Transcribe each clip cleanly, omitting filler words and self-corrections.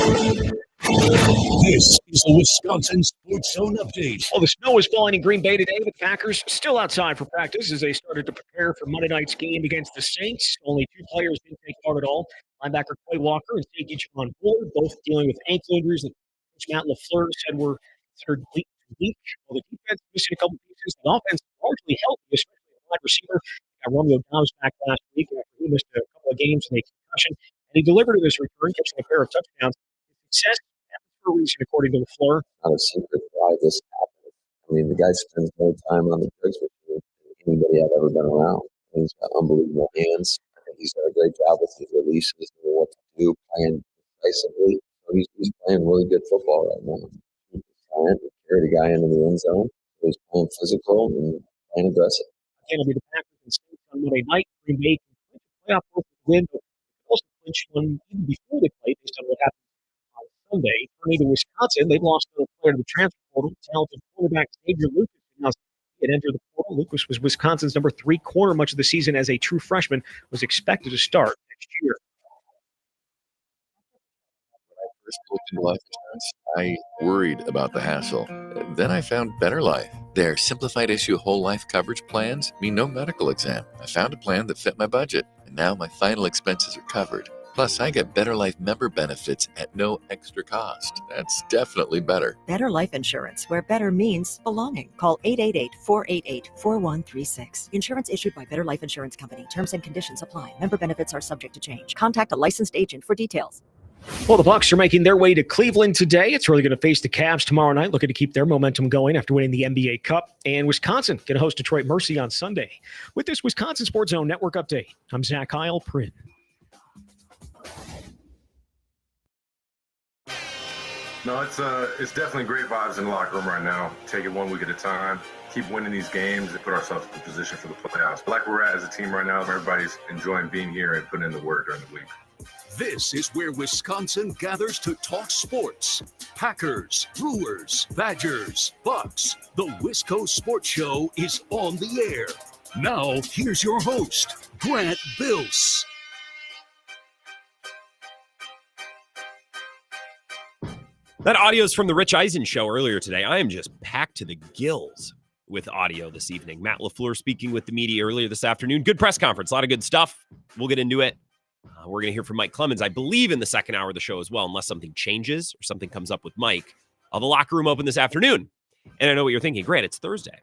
This is the Wisconsin Sports Zone Update. Well, the snow is falling in Green Bay today. The Packers still outside for practice as they started to prepare for Monday night's game against the Saints. Only 2 players didn't take part at all. Linebacker Quay Walker and safety Javon Bullard, both dealing with ankle injuries that Coach Matt LaFleur said were considered weak. Well, the defense missing a couple pieces. The offense largely healthy, especially the wide receiver. Got Romeo Dobbs back last week after he missed a couple of games and a concussion. And he delivered in his return, catching a pair of touchdowns. His success for a reason, according to LaFleur. Not a secret why this happened. I mean, the guy spends more time on the drugs with me than anybody I've ever been around. And he's got unbelievable hands. I think he's done a great job with his releases, knowing what to do, playing decisively. So he's playing really good football right now. He carried a guy into the end zone. So he's playing physical and playing aggressive. Again, it'll be the Packers and Saints on Monday night. Green Bay can clinch a playoff berth with a win, but also clinch one even before they play based on what happened on Sunday. Turning to Wisconsin, they've lost another player to the transfer portal. Talented quarterback Xavier Lucas announced he had entered the portal. Lucas was Wisconsin's number 3 corner much of the season as a true freshman, was expected to start next year. When I first looked into life insurance, I worried about the hassle. Then I found Better Life. Their simplified issue whole life coverage plans mean no medical exam. I found a plan that fit my budget, and now my final expenses are covered. Plus, I get Better Life member benefits at no extra cost. That's definitely better. Better Life Insurance, where better means belonging. Call 888-488-4136. Insurance issued by Better Life Insurance Company. Terms and conditions apply. Member benefits are subject to change. Contact a licensed agent for details. Well, the Bucs are making their way to Cleveland today. It's really going to face the Cavs tomorrow night, looking to keep their momentum going after winning the NBA Cup. And Wisconsin going to host Detroit Mercy on Sunday. With this Wisconsin Sports Zone Network update, I'm Zach Heil-Prin. No, it's definitely great vibes in the locker room right now. Take it one week at a time. Keep winning these games and put ourselves in position for the playoffs. Like we're at as a team right now, everybody's enjoying being here and putting in the work during the week. This is where Wisconsin gathers to talk sports. Packers, Brewers, Badgers, Bucks. The Wisco Sports Show is on the air. Now, here's your host, Grant Bills. That audio is from the Rich Eisen show earlier today. I am just packed to the gills with audio this evening. Matt LaFleur speaking with the media earlier this afternoon. Good press conference, a lot of good stuff. We'll get into it. We're going to hear from Mike Clemens, I believe, in the second hour of the show as well, unless something changes or something comes up with Mike. The locker room open this afternoon. And I know what you're thinking. Grant, it's Thursday.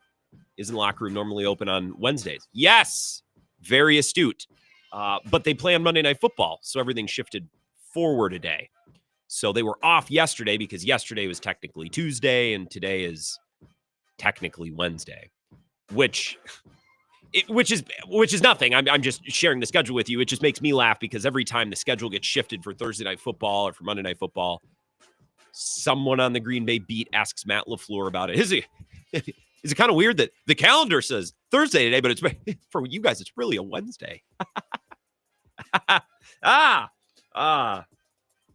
Isn't the locker room normally open on Wednesdays? Yes. Very astute. But they play on Monday Night Football, so everything shifted forward a day. So they were off yesterday because yesterday was technically Tuesday and today is technically Wednesday, which is nothing. I'm just sharing the schedule with you. It just makes me laugh because every time the schedule gets shifted for Thursday Night Football or for Monday Night Football, someone on the Green Bay beat asks Matt LaFleur about it. Is it kind of weird that the calendar says Thursday today, but it's for you guys, it's really a Wednesday.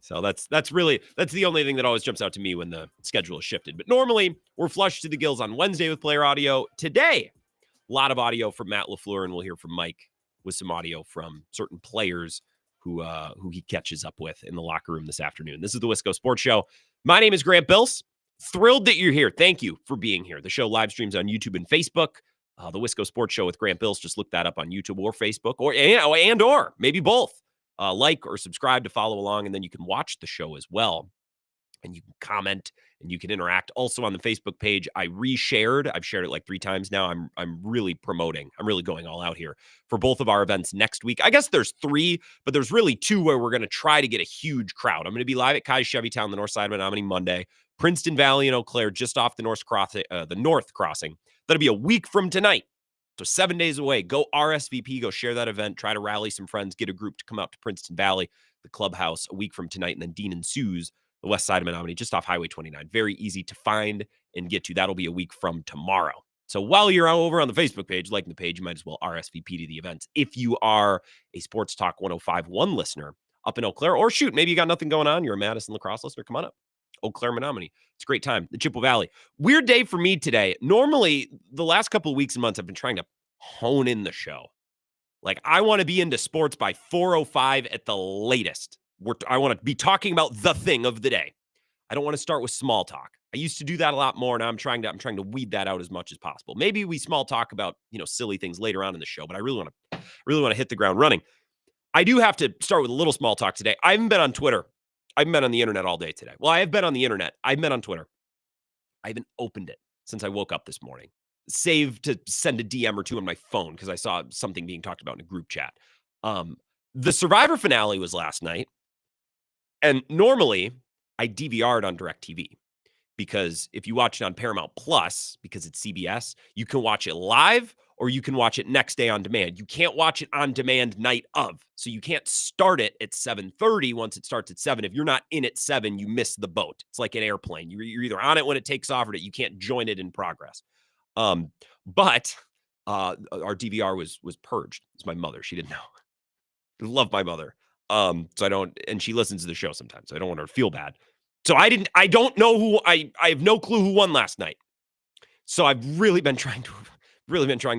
So that's the only thing that always jumps out to me when the schedule is shifted. But normally we're flushed to the gills on Wednesday with player audio. Today, a lot of audio from Matt LaFleur, and we'll hear from Mike with some audio from certain players who he catches up with in the locker room this afternoon. This is the Wisco Sports Show. My name is Grant Bills. Thrilled that you're here. Thank you for being here. The show live streams on YouTube and Facebook. The Wisco Sports Show with Grant Bills. Just look that up on YouTube or Facebook, or maybe both. Like or subscribe to follow along, and then you can watch the show as well. And you can comment and you can interact. Also on the Facebook page, I've shared it like 3 times now. I'm really promoting. I'm really going all out here for both of our events next week. I guess there's 3, but there's really 2 where we're going to try to get a huge crowd. I'm going to be live at Kai's Chevytown, the north side of Menominee Monday. Princeton Valley and Eau Claire, just off the North Crossing. That'll be a week from tonight. So 7 days away. Go RSVP, go share that event, try to rally some friends, get a group to come out to Princeton Valley, the clubhouse, a week from tonight, and then Dean and Sue's, the west side of Menominee, just off Highway 29. Very easy to find and get to. That'll be a week from tomorrow. So while you're over on the Facebook page, liking the page, you might as well RSVP to the events. If you are a Sports Talk 105.1 listener up in Eau Claire, or shoot, maybe you got nothing going on, you're a Madison Lacrosse listener, come on up. Eau Claire, Menominee. It's a great time. The Chippewa Valley. Weird day for me today. Normally, the last couple of weeks and months, I've been trying to hone in the show. Like, I want to be into sports by 4:05 at the latest. I want to be talking about the thing of the day. I don't want to start with small talk. I used to do that a lot more, and I'm trying to weed that out as much as possible. Maybe we small talk about, silly things later on in the show, but I really want to hit the ground running. I do have to start with a little small talk today. I haven't been on Twitter. I haven't been on the internet all day today. Well, I have been on the internet. I've been on Twitter. I haven't opened it since I woke up this morning. Save to send a DM or two on my phone because I saw something being talked about in a group chat. The Survivor finale was last night, and normally I DVR'd on DirecTV because if you watch it on Paramount Plus, because it's CBS, you can watch it live or you can watch it next day on demand. You can't watch it on demand night of. So you can't start it at 7:30 once it starts at 7. If you're not in at 7, you miss the boat. It's like an airplane. You're either on it when it takes off or you can't join it in progress. But our DVR was purged. It's my mother. She didn't know. I love my mother. So I don't, and she listens to the show sometimes. So I don't want her to feel bad. So I don't know I have no clue who won last night. So I've really been trying to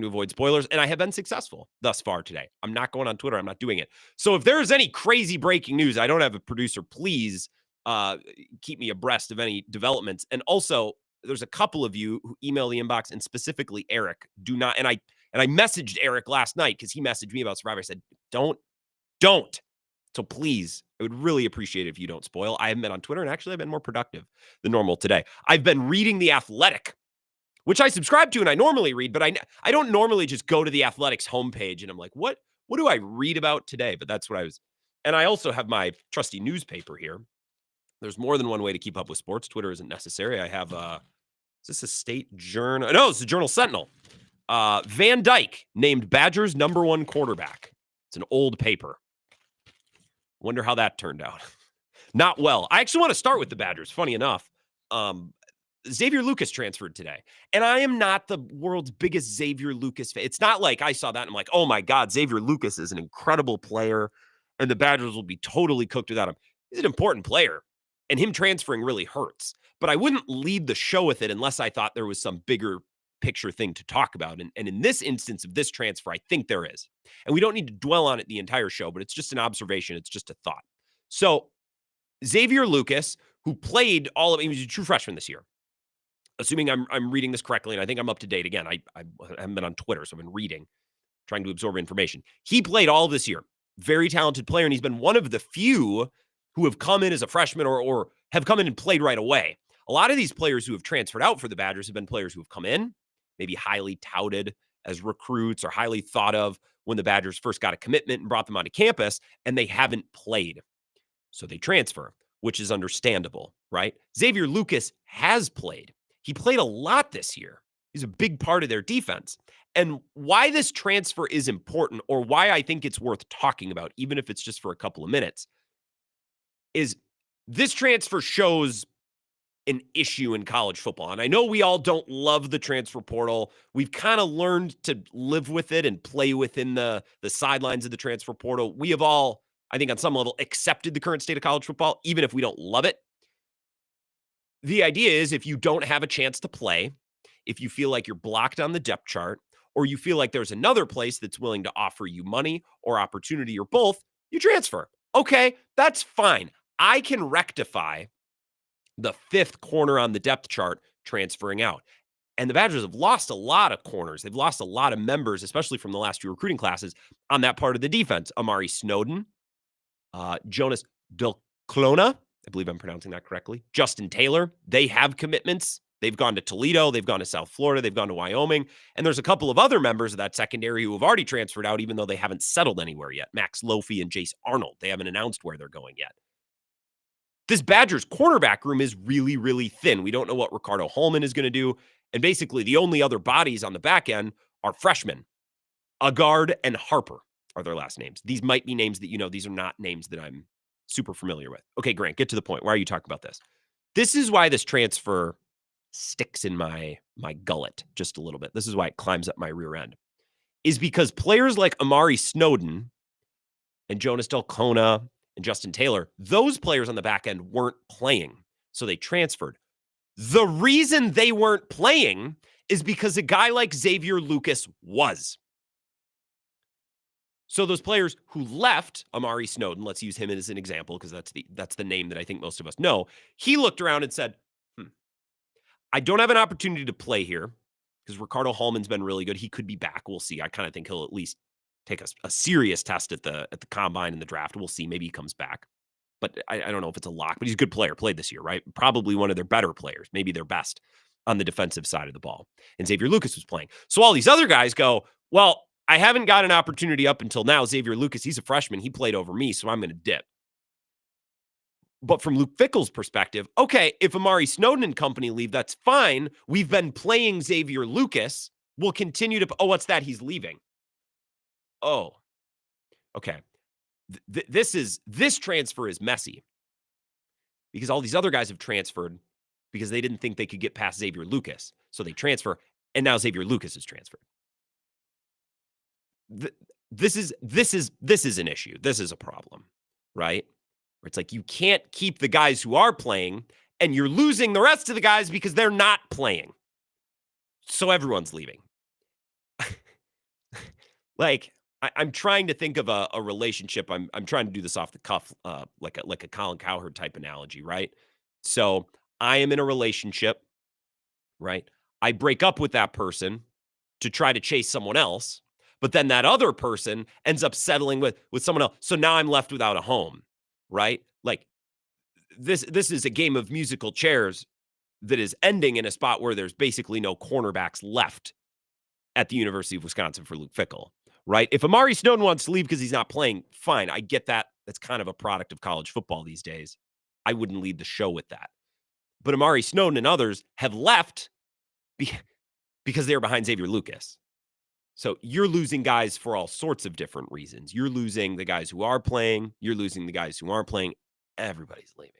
avoid spoilers, and I have been successful thus far today. I'm not going on Twitter. I'm not doing it. So if there's any crazy breaking news, I don't have a producer. Please keep me abreast of any developments. And also, there's a couple of you who email the inbox, and specifically Eric. Do not, and I messaged Eric last night because he messaged me about Survivor. I said, don't. So please, I would really appreciate it if you don't spoil. I haven't been on Twitter, and actually I've been more productive than normal today. I've been reading The Athletic, which I subscribe to and I normally read, but I don't normally just go to The Athletic's homepage and I'm like, what do I read about today? But that's what I was. And I also have my trusty newspaper here. There's more than one way to keep up with sports. Twitter isn't necessary. I have, is this a state journal? No, it's the Journal Sentinel. Van Dyke named Badgers #1 quarterback. It's an old paper. Wonder how that turned out. Not well. I actually want to start with the Badgers. Funny enough, Xavier Lucas transferred today. And I am not the world's biggest Xavier Lucas fan. It's not like I saw that and I'm like, oh my God, Xavier Lucas is an incredible player and the Badgers will be totally cooked without him. He's an important player and him transferring really hurts. But I wouldn't lead the show with it unless I thought there was some bigger picture thing to talk about. And in this instance of this transfer, I think there is. And we don't need to dwell on it the entire show, but it's just an observation. It's just a thought. So Xavier Lucas, who played he was a true freshman this year. Assuming I'm reading this correctly, and I think I'm up to date again. I haven't been on Twitter, so I've been reading, trying to absorb information. He played all this year. Very talented player, and he's been one of the few who have come in as a freshman or have come in and played right away. A lot of these players who have transferred out for the Badgers have been players who have come in, maybe highly touted as recruits or highly thought of when the Badgers first got a commitment and brought them onto campus, and they haven't played. So they transfer, which is understandable, right? Xavier Lucas has played. He played a lot this year. He's a big part of their defense. And why this transfer is important, or why I think it's worth talking about, even if it's just for a couple of minutes, is this transfer shows an issue in college football. And I know we all don't love the transfer portal. We've kind of learned to live with it and play within the sidelines of the transfer portal. We have all, I think on some level, accepted the current state of college football, even if we don't love it. The idea is if you don't have a chance to play, if you feel like you're blocked on the depth chart, or you feel like there's another place that's willing to offer you money or opportunity or both, you transfer. Okay, that's fine. I can rectify the 5th corner on the depth chart transferring out. And the Badgers have lost a lot of corners. They've lost a lot of members, especially from the last 2 recruiting classes on that part of the defense. Amari Snowden, Jonas Delclona, I believe I'm pronouncing that correctly. Justin Taylor, they have commitments. They've gone to Toledo. They've gone to South Florida. They've gone to Wyoming. And there's a couple of other members of that secondary who have already transferred out, even though they haven't settled anywhere yet. Max Lofi and Jace Arnold. They haven't announced where they're going yet. This Badgers cornerback room is really, really thin. We don't know what Ricardo Holman is going to do. And basically, the only other bodies on the back end are freshmen. Agard and Harper are their last names. These might be names that you know. These are not names that I'm super familiar with. Okay, Grant, get to the point. Why are you talking about this? This is why this transfer sticks in my gullet just a little bit. This is why it climbs up my rear end. Is because players like Amari Snowden and Jonas Delcona and Justin Taylor, those players on the back end weren't playing, so they transferred. The reason they weren't playing is because a guy like Xavier Lucas was. So those players who left Amari Snowden, let's use him as an example because that's the name that I think most of us know. He looked around and said, I don't have an opportunity to play here because Ricardo Hallman's been really good. He could be back. We'll see. I kind of think he'll at least take a serious test at the combine and the draft. We'll see. Maybe he comes back. But I don't know if it's a lock, but he's a good player, played this year, right? Probably one of their better players, maybe their best on the defensive side of the ball. And Xavier Lucas was playing. So all these other guys go, well, I haven't got an opportunity up until now. Xavier Lucas, he's a freshman. He played over me, so I'm going to dip. But from Luke Fickell's perspective, okay, if Amari Snowden and company leave, that's fine. We've been playing Xavier Lucas. We'll continue to, what's that? He's leaving. Oh, okay. This transfer is messy because all these other guys have transferred because they didn't think they could get past Xavier Lucas. So they transfer, and now Xavier Lucas is transferred. This is an issue. This is a problem, right? Where it's like you can't keep the guys who are playing, and you're losing the rest of the guys because they're not playing. So everyone's leaving. Like, I'm trying to think of a relationship. I'm trying to do this off the cuff, like a Colin Cowherd type analogy, right? So I am in a relationship, right? I break up with that person to try to chase someone else, but then that other person ends up settling with someone else. So now I'm left without a home, right? Like this is a game of musical chairs that is ending in a spot where there's basically no cornerbacks left at the University of Wisconsin for Luke Fickell, right? If Amari Snowden wants to leave because he's not playing, fine. I get that. That's kind of a product of college football these days. I wouldn't lead the show with that. But Amari Snowden and others have left because they were behind Xavier Lucas. So you're losing guys for all sorts of different reasons. You're losing the guys who are playing. You're losing the guys who aren't playing. Everybody's leaving.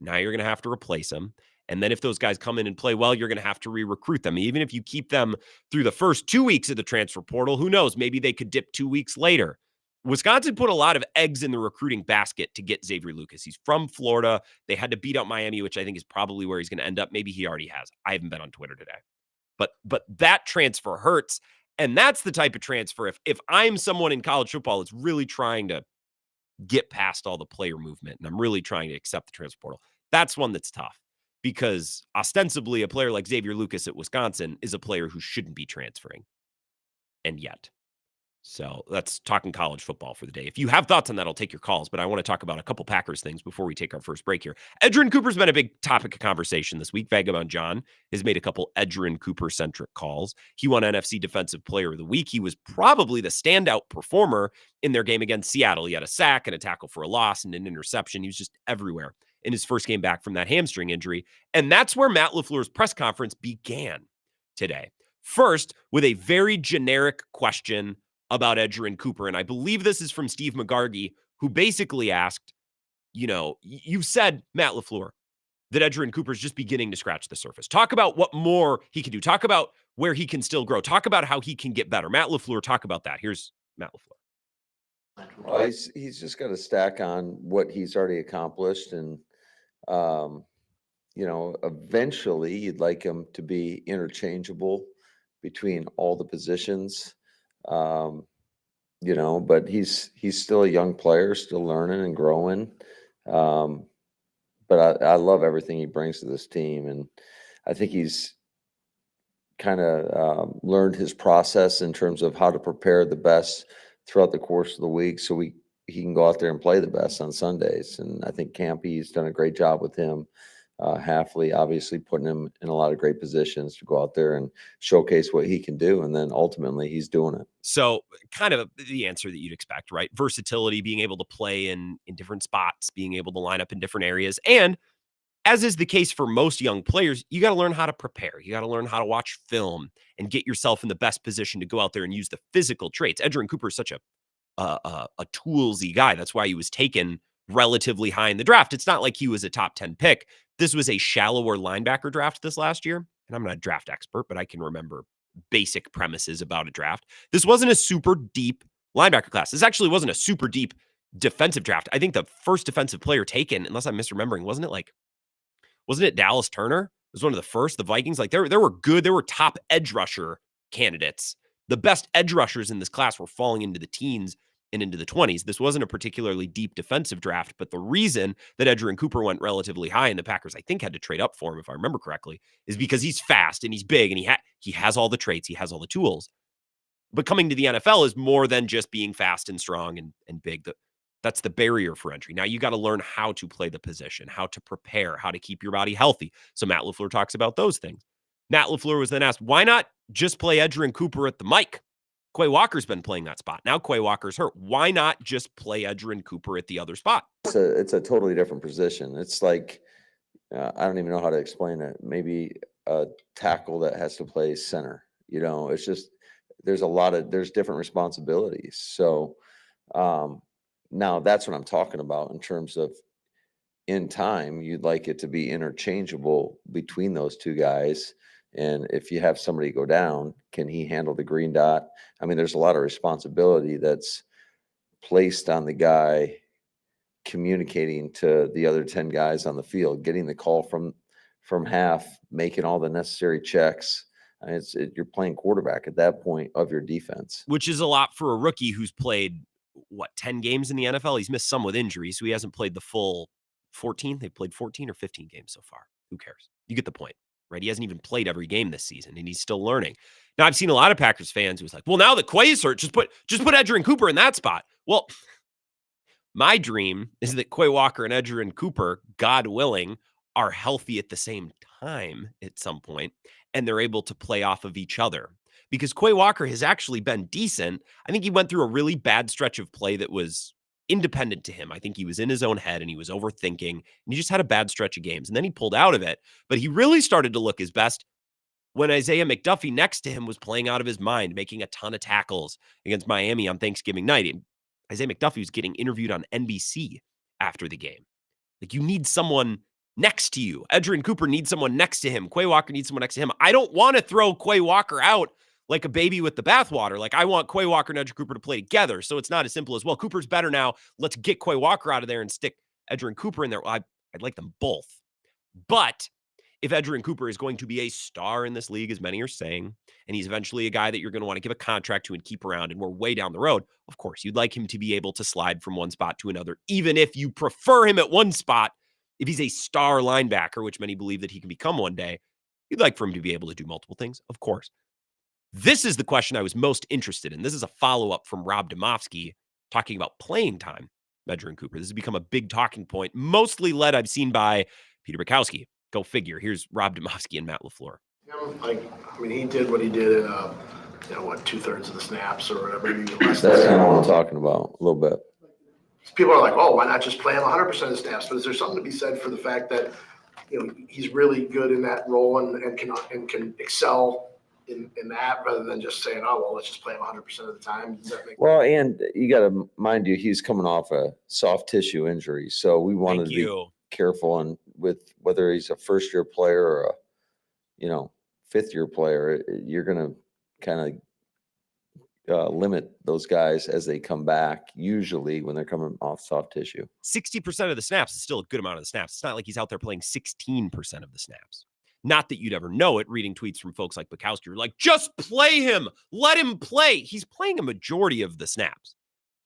Now you're going to have to replace them. And then if those guys come in and play well, you're going to have to re-recruit them. Even if you keep them through the first 2 weeks of the transfer portal, who knows? Maybe they could dip 2 weeks later. Wisconsin put a lot of eggs in the recruiting basket to get Xavier Lucas. He's from Florida. They had to beat out Miami, which I think is probably where he's going to end up. Maybe he already has. I haven't been on Twitter today. But that transfer hurts. And that's the type of transfer. If I'm someone in college football that's really trying to get past all the player movement and I'm really trying to accept the transfer portal, that's one that's tough. Because ostensibly a player like Xavier Lucas at Wisconsin is a player who shouldn't be transferring. And yet. So that's talking college football for the day. If you have thoughts on that, I'll take your calls. But I want to talk about a couple Packers things before we take our first break here. Edgerrin Cooper's been a big topic of conversation this week. Vagabond John has made a couple Edgerrin Cooper-centric calls. He won NFC Defensive Player of the Week. He was probably the standout performer in their game against Seattle. He had a sack and a tackle for a loss and an interception. He was just everywhere in his first game back from that hamstring injury. And that's where Matt LaFleur's press conference began today. First, with a very generic question about Edgerrin Cooper. And I believe this is from Steve McGargy, who basically asked, you've said, Matt LaFleur, that Edgerrin Cooper is just beginning to scratch the surface. Talk about what more he can do. Talk about where he can still grow. Talk about how he can get better. Matt LaFleur, talk about that. Here's Matt LaFleur. Well, he's just got to stack on what he's already accomplished. And, eventually you'd like him to be interchangeable between all the positions. But he's still a young player, still learning and growing. But I love everything he brings to this team. And I think he's kind of learned his process in terms of how to prepare the best throughout the course of the week so he can go out there and play the best on Sundays. And I think Campy's done a great job with him. Hafley obviously putting him in a lot of great positions to go out there and showcase what he can do. And then ultimately he's doing it. So kind of the answer that you'd expect, right? Versatility, being able to play in different spots, being able to line up in different areas. And as is the case for most young players, you got to learn how to prepare. You got to learn how to watch film and get yourself in the best position to go out there and use the physical traits. Edgerrin Cooper is such a toolsy guy. That's why he was taken relatively high in the draft. It's not like he was a top 10 pick. This was a shallower linebacker draft this last year. And I'm not a draft expert, but I can remember basic premises about a draft. This wasn't a super deep linebacker class. This actually wasn't a super deep defensive draft. I think the first defensive player taken, unless I'm misremembering, wasn't it Dallas Turner? It was one of the first, the Vikings. Like there were top edge rusher candidates. The best edge rushers in this class were falling into the teens and into the 20s. This wasn't a particularly deep defensive draft, but the reason that Edgerrin Cooper went relatively high and the Packers, I think, had to trade up for him, if I remember correctly, is because he's fast and he's big and he has all the traits, he has all the tools. But coming to the NFL is more than just being fast and strong and big. That's the barrier for entry. Now you got to learn how to play the position, how to prepare, how to keep your body healthy. So Matt LaFleur talks about those things. Matt LaFleur was then asked, why not just play Edgerrin Cooper at the mic? Quay Walker's been playing that spot. Now Quay Walker's hurt. Why not just play Edgerrin Cooper at the other spot? It's a totally different position. It's like, I don't even know how to explain it. Maybe a tackle that has to play center. It's just, there's different responsibilities. So now that's what I'm talking about in terms of in time, you'd like it to be interchangeable between those two guys. And if you have somebody go down, can he handle the green dot? I mean, there's a lot of responsibility that's placed on the guy communicating to the other 10 guys on the field, getting the call from half, making all the necessary checks. And you're playing quarterback at that point of your defense. Which is a lot for a rookie who's played, 10 games in the NFL? He's missed some with injuries, so he hasn't played the full 14. They've played 14 or 15 games so far. Who cares? You get the point, right? He hasn't even played every game this season, and he's still learning. Now, I've seen a lot of Packers fans who's like, well, now that Quay's hurt, just put Edgerrin Cooper in that spot. Well, my dream is that Quay Walker and Edgerrin Cooper, God willing, are healthy at the same time at some point, and they're able to play off of each other. Because Quay Walker has actually been decent. I think he went through a really bad stretch of play that was independent to him. I think he was in his own head and he was overthinking, and he just had a bad stretch of games. And then he pulled out of it. But he really started to look his best when Isaiah McDuffie next to him was playing out of his mind, making a ton of tackles against Miami on Thanksgiving night. And Isaiah McDuffie was getting interviewed on NBC after the game. Like, you need someone next to you. Edgerrin Cooper needs someone next to him. Quay Walker needs someone next to him. I don't want to throw Quay Walker out like a baby with the bathwater. Like, I want Quay Walker and Edgerrin Cooper to play together. So it's not as simple as, well, Cooper's better now. Let's get Quay Walker out of there and stick Edgerrin Cooper in there. Well, I'd like them both. But if Edgerrin Cooper is going to be a star in this league, as many are saying, and he's eventually a guy that you're going to want to give a contract to and keep around, and we're way down the road, of course, you'd like him to be able to slide from one spot to another, even if you prefer him at one spot. If he's a star linebacker, which many believe that he can become one day, you'd like for him to be able to do multiple things, of course. This is the question I was most interested in. This is a follow-up from Rob Domofsky talking about playing time, Edgerrin Cooper. This has become a big talking point, mostly led, I've seen, by Peter Bukowski. Go figure. Here's Rob Domofsky and Matt LaFleur. He did what he did in, 2/3 of the snaps or whatever. That's kind of what I'm talking about a little bit. People are like, oh, why not just play him 100% of the snaps? But is there something to be said for the fact that, he's really good in that role and can excel in that rather than just saying, oh, well, let's just play him 100% of the time? Does that make Well, and you got to mind you, he's coming off a soft tissue injury. So we wanted to be careful and with whether he's a first-year player or a, fifth-year player, you're going to kind of limit those guys as they come back, usually when they're coming off soft tissue. 60% of the snaps is still a good amount of the snaps. It's not like he's out there playing 16% of the snaps. Not that you'd ever know it, reading tweets from folks like Bukowski who are like, just play him. Let him play. He's playing a majority of the snaps.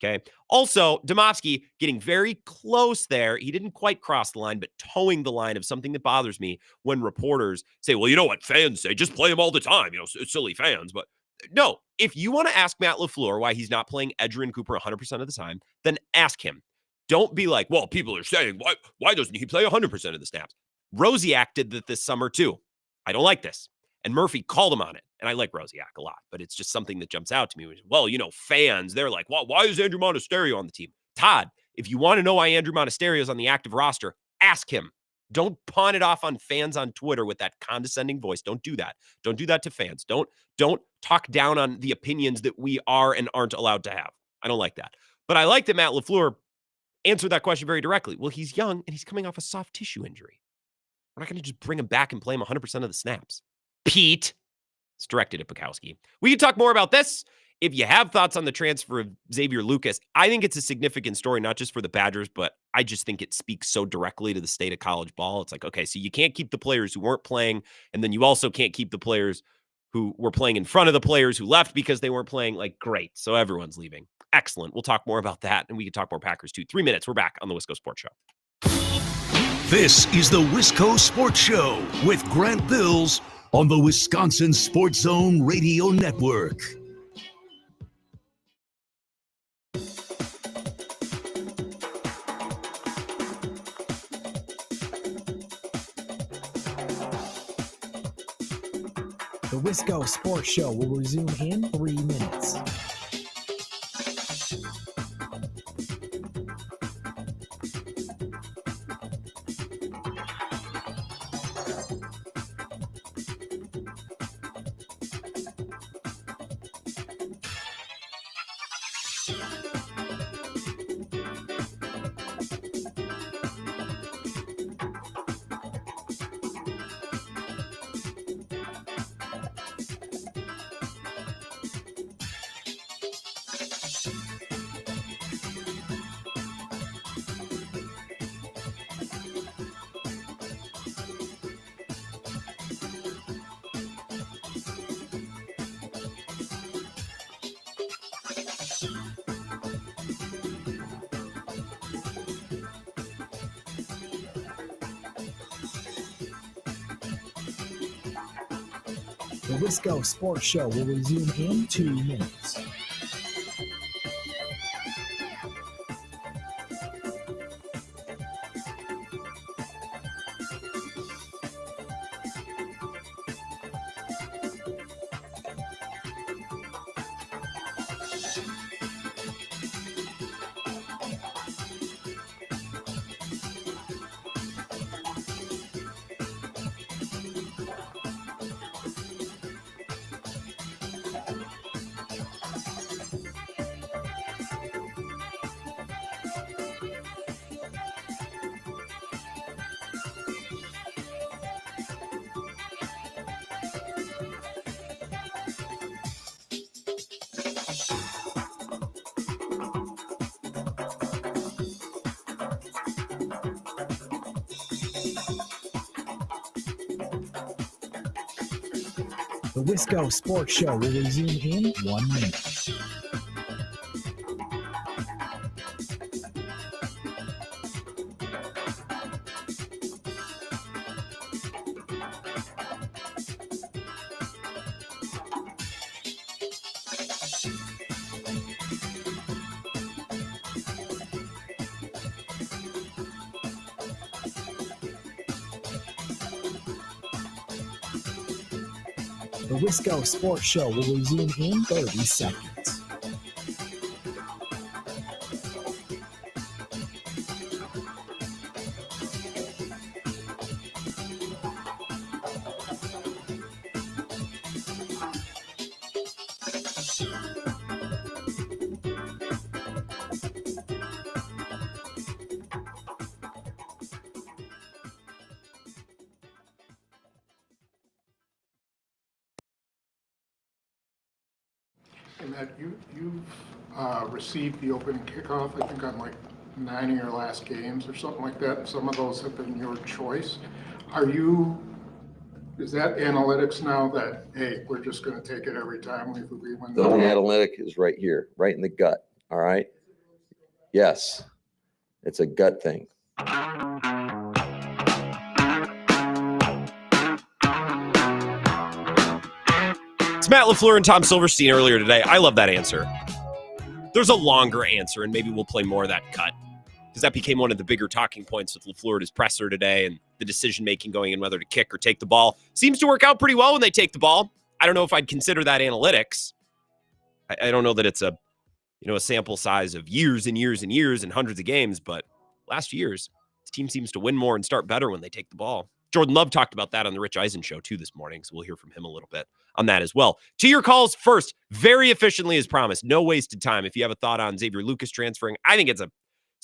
Okay. Also, Domofsky getting very close there. He didn't quite cross the line, but towing the line of something that bothers me when reporters say, well, you know what fans say, just play him all the time. Silly fans. But no, if you want to ask Matt LaFleur why he's not playing Edgerrin Cooper 100% of the time, then ask him. Don't be like, well, people are saying, why doesn't he play 100% of the snaps? Rosiak did that this summer too. I don't like this. And Murphy called him on it. And I like Rosiak a lot, but it's just something that jumps out to me. Well, fans, they're like, well, why is Andrew Monasterio on the team? Todd, if you want to know why Andrew Monasterio is on the active roster, ask him. Don't pawn it off on fans on Twitter with that condescending voice. Don't do that. Don't do that to fans. Don't talk down on the opinions that we are and aren't allowed to have. I don't like that. But I like that Matt LaFleur answered that question very directly. Well, he's young and he's coming off a soft tissue injury. We're not going to just bring him back and play him 100% of the snaps. Pete. It's directed at Bukowski. We can talk more about this. If you have thoughts on the transfer of Xavier Lucas, I think it's a significant story, not just for the Badgers, but I just think it speaks so directly to the state of college ball. It's like, okay, so you can't keep the players who weren't playing, and then you also can't keep the players who were playing in front of the players who left because they weren't playing. Like, great. So everyone's leaving. Excellent. We'll talk more about that, and we can talk more Packers too. 3 minutes. We're back on the Wisco Sports Show. This is the Wisco Sports Show with Grant Bills on the Wisconsin Sports Zone Radio Network. The Wisco Sports Show will resume in 3 minutes. The Wisco Sports Show will resume in 2 minutes. The Wisco Sports Show will resume in 1 minute. The Wisco Sports Show will resume in 30 seconds. And that you've received the opening kickoff, I think on like 9 of your last games or something like that. And some of those have been your choice. Is that analytics now that, hey, we're just going to take it every time we win? The analytic is right here, right in the gut. All right. Yes. It's a gut thing. It's Matt LaFleur and Tom Silverstein earlier today. I love that answer. There's a longer answer, and maybe we'll play more of that cut, because that became one of the bigger talking points with LaFleur at his presser today, and the decision-making going in whether to kick or take the ball. Seems to work out pretty well when they take the ball. I don't know if I'd consider that analytics. I don't know that it's a sample size of years and years and years and hundreds of games, but last years, the team seems to win more and start better when they take the ball. Jordan Love talked about that on the Rich Eisen show too this morning, so we'll hear from him a little bit on that as well. To your calls first, very efficiently as promised. No wasted time. If you have a thought on Xavier Lucas transferring, I think it's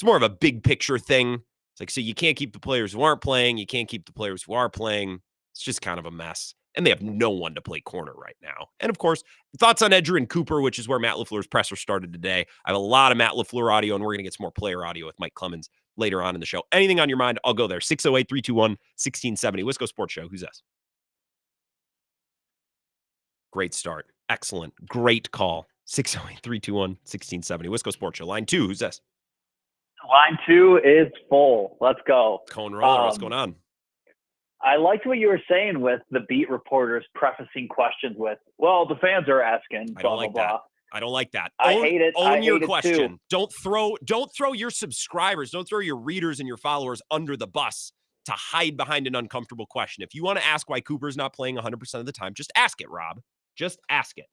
more of a big picture thing. It's like, so you can't keep the players who aren't playing. You can't keep the players who are playing. It's just kind of a mess. And they have no one to play corner right now. And of course, thoughts on Edgerrin Cooper, which is where Matt LaFleur's presser started today. I have a lot of Matt LaFleur audio, and we're going to get some more player audio with Mike Clemens later on in the show. Anything on your mind, I'll go there. 608-321-1670. Wisco Sports Show. Who's this? Great start. Excellent. Great call. 608-321-1670. Wisco Sports Show. Line 2. Who's this? Line 2 is full. Let's go. Cone roller. What's going on? I liked what you were saying with the beat reporters prefacing questions with, well, the fans are asking, I blah, don't like blah, that. blah. I don't like that. I hate it. Own I your hate it question. too. Don't throw your subscribers, don't throw your readers and your followers under the bus to hide behind an uncomfortable question. If you want to ask why Cooper's not playing 100% of the time, just ask it, Rob. Just ask it.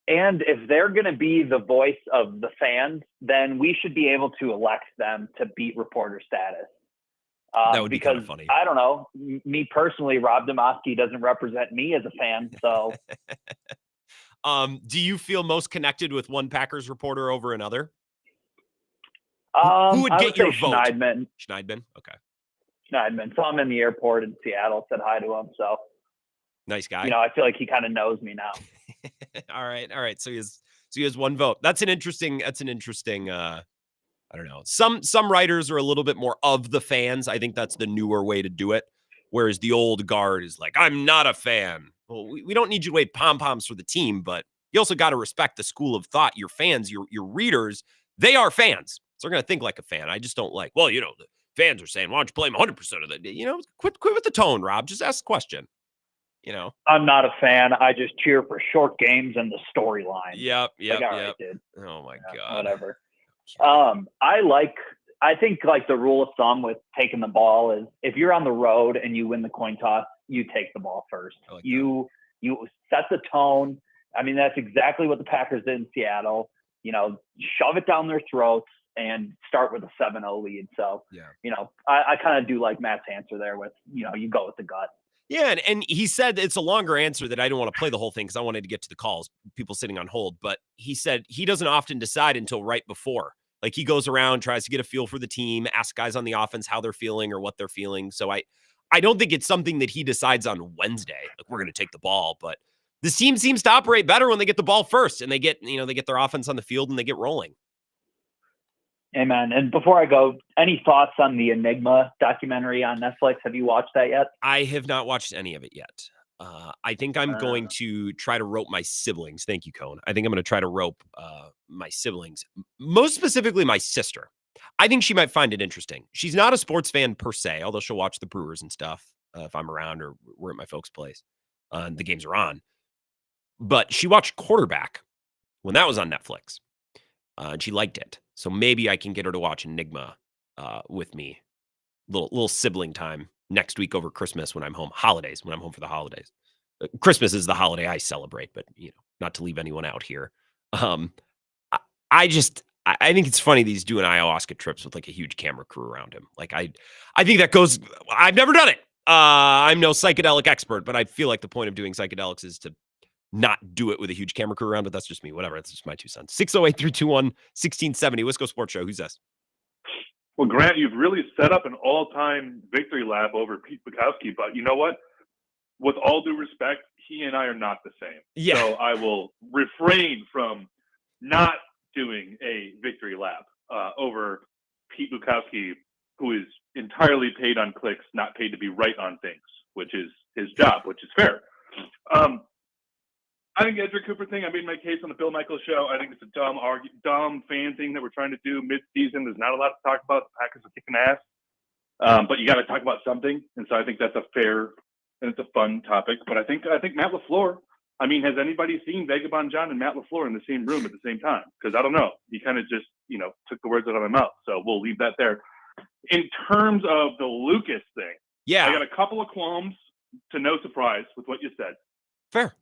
And if they're going to be the voice of the fans, then we should be able to elect them to beat reporter status. That would be kind of funny. I don't know. Me personally, Rob Demoski doesn't represent me as a fan. So, do you feel most connected with one Packers reporter over another? Who would get your vote? Schneidman. Schneidman? Okay. Schneidman. Saw him in the airport in Seattle, said hi to him. So, nice guy. I feel like he kind of knows me now. All right. So he has one vote. That's an interesting, I don't know. Some writers are a little bit more of the fans. I think that's the newer way to do it. Whereas the old guard is like, I'm not a fan. Well, we don't need you to wave pom-poms for the team, but you also got to respect the school of thought. Your fans, your readers, they are fans. So they're going to think like a fan. I just don't like, well, the fans are saying, why don't you play them 100% of the, quit with the tone, Rob. Just ask the question. I'm not a fan. I just cheer for short games and the storyline. Yep. Right, dude. Oh my God. Whatever. I think the rule of thumb with taking the ball is if you're on the road and you win the coin toss, you take the ball first. Like you set the tone. I mean, that's exactly what the Packers did in Seattle. Shove it down their throats and start with a 7-0 lead. So, I kind of do like Matt's answer there with, you go with the gut. Yeah, and he said it's a longer answer that I don't want to play the whole thing because I wanted to get to the calls, people sitting on hold. But he said he doesn't often decide until right before. Like he goes around, tries to get a feel for the team, asks guys on the offense how they're feeling or what they're feeling. So I don't think it's something that he decides on Wednesday. Like we're going to take the ball, but the team seems to operate better when they get the ball first and they get their offense on the field and they get rolling. Amen. And before I go, any thoughts on the Enigma documentary on Netflix? Have you watched that yet? I have not watched any of it yet. I think I'm going to try to rope my siblings. Thank you, Cone. I think I'm going to try to rope my siblings, most specifically my sister. I think she might find it interesting. She's not a sports fan per se, although she'll watch the Brewers and stuff if I'm around or we're at my folks' place. And the games are on. But she watched Quarterback when that was on Netflix. And she liked it. So maybe I can get her to watch Enigma with me. Little sibling time next week over Christmas when I'm home. Holidays, when I'm home for the holidays. Christmas is the holiday I celebrate, but not to leave anyone out here. I think it's funny that he's doing ayahuasca trips with like a huge camera crew around him. Like I think that goes. I've never done it. I'm no psychedelic expert, but I feel like the point of doing psychedelics is to not do it with a huge camera crew around, but that's just me. Whatever. That's just my 2 cents. 608-321-1670. Wisco Sports Show. Who's this? Well, Grant, you've really set up an all-time victory lap over Pete Bukowski, but you know what? With all due respect, he and I are not the same. Yeah. So I will refrain from not doing a victory lap over Pete Bukowski, who is entirely paid on clicks, not paid to be right on things, which is his job, which is fair. I think the Edgar Cooper thing, I made my case on the Bill Michaels show. I think it's a dumb fan thing that we're trying to do mid-season. There's not a lot to talk about. The Packers are kicking ass. But you got to talk about something. And so I think that's a fair and it's a fun topic. But I think Matt LaFleur, has anybody seen Vagabond John and Matt LaFleur in the same room at the same time? Because I don't know. He kind of just, took the words out of my mouth. So we'll leave that there. In terms of the Lucas thing, yeah, I got a couple of qualms, to no surprise, with what you said. Fair.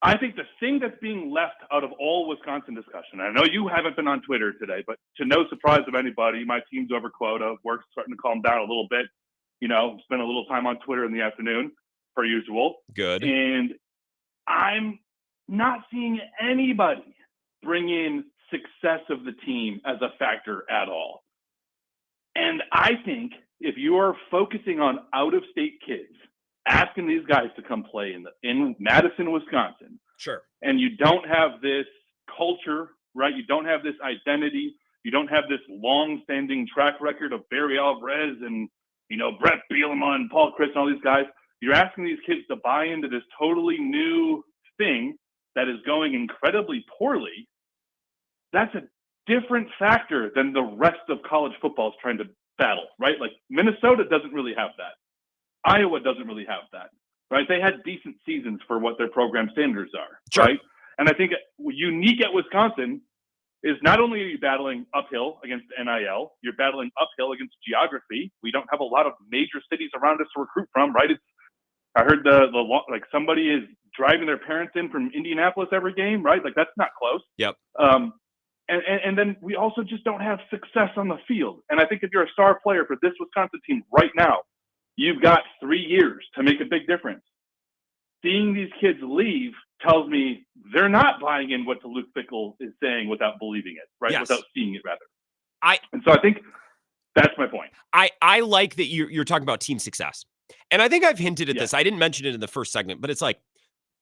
I think the thing that's being left out of all Wisconsin discussion, I know you haven't been on Twitter today, but to no surprise of anybody, my team's over quota. Work's starting to calm down a little bit. Spend a little time on Twitter in the afternoon, per usual. Good. And I'm not seeing anybody bring in success of the team as a factor at all. And I think if you are focusing on out-of-state kids, asking these guys to come play in Madison, Wisconsin. Sure. And you don't have this culture, right? You don't have this identity. You don't have this long-standing track record of Barry Alvarez and, Brett Bielema and Paul Chris and all these guys. You're asking these kids to buy into this totally new thing that is going incredibly poorly. That's a different factor than the rest of college football is trying to battle, right? Like Minnesota doesn't really have that. Iowa doesn't really have that, right? They had decent seasons for what their program standards are, Sure. right? And I think unique at Wisconsin is not only are you battling uphill against NIL, you're battling uphill against geography. We don't have a lot of major cities around us to recruit from, right? I heard like somebody is driving their parents in from Indianapolis every game, right? Like that's not close. Yep. And then we also just don't have success on the field. And I think if you're a star player for this Wisconsin team right now, you've got 3 years to make a big difference. Seeing these kids leave tells me they're not buying in what Luke Fickell is saying without believing it, right? Yes. Without seeing it, rather. And so I think that's my point. I like that you're talking about team success. And I think I've hinted at this. I didn't mention it in the first segment, but it's like,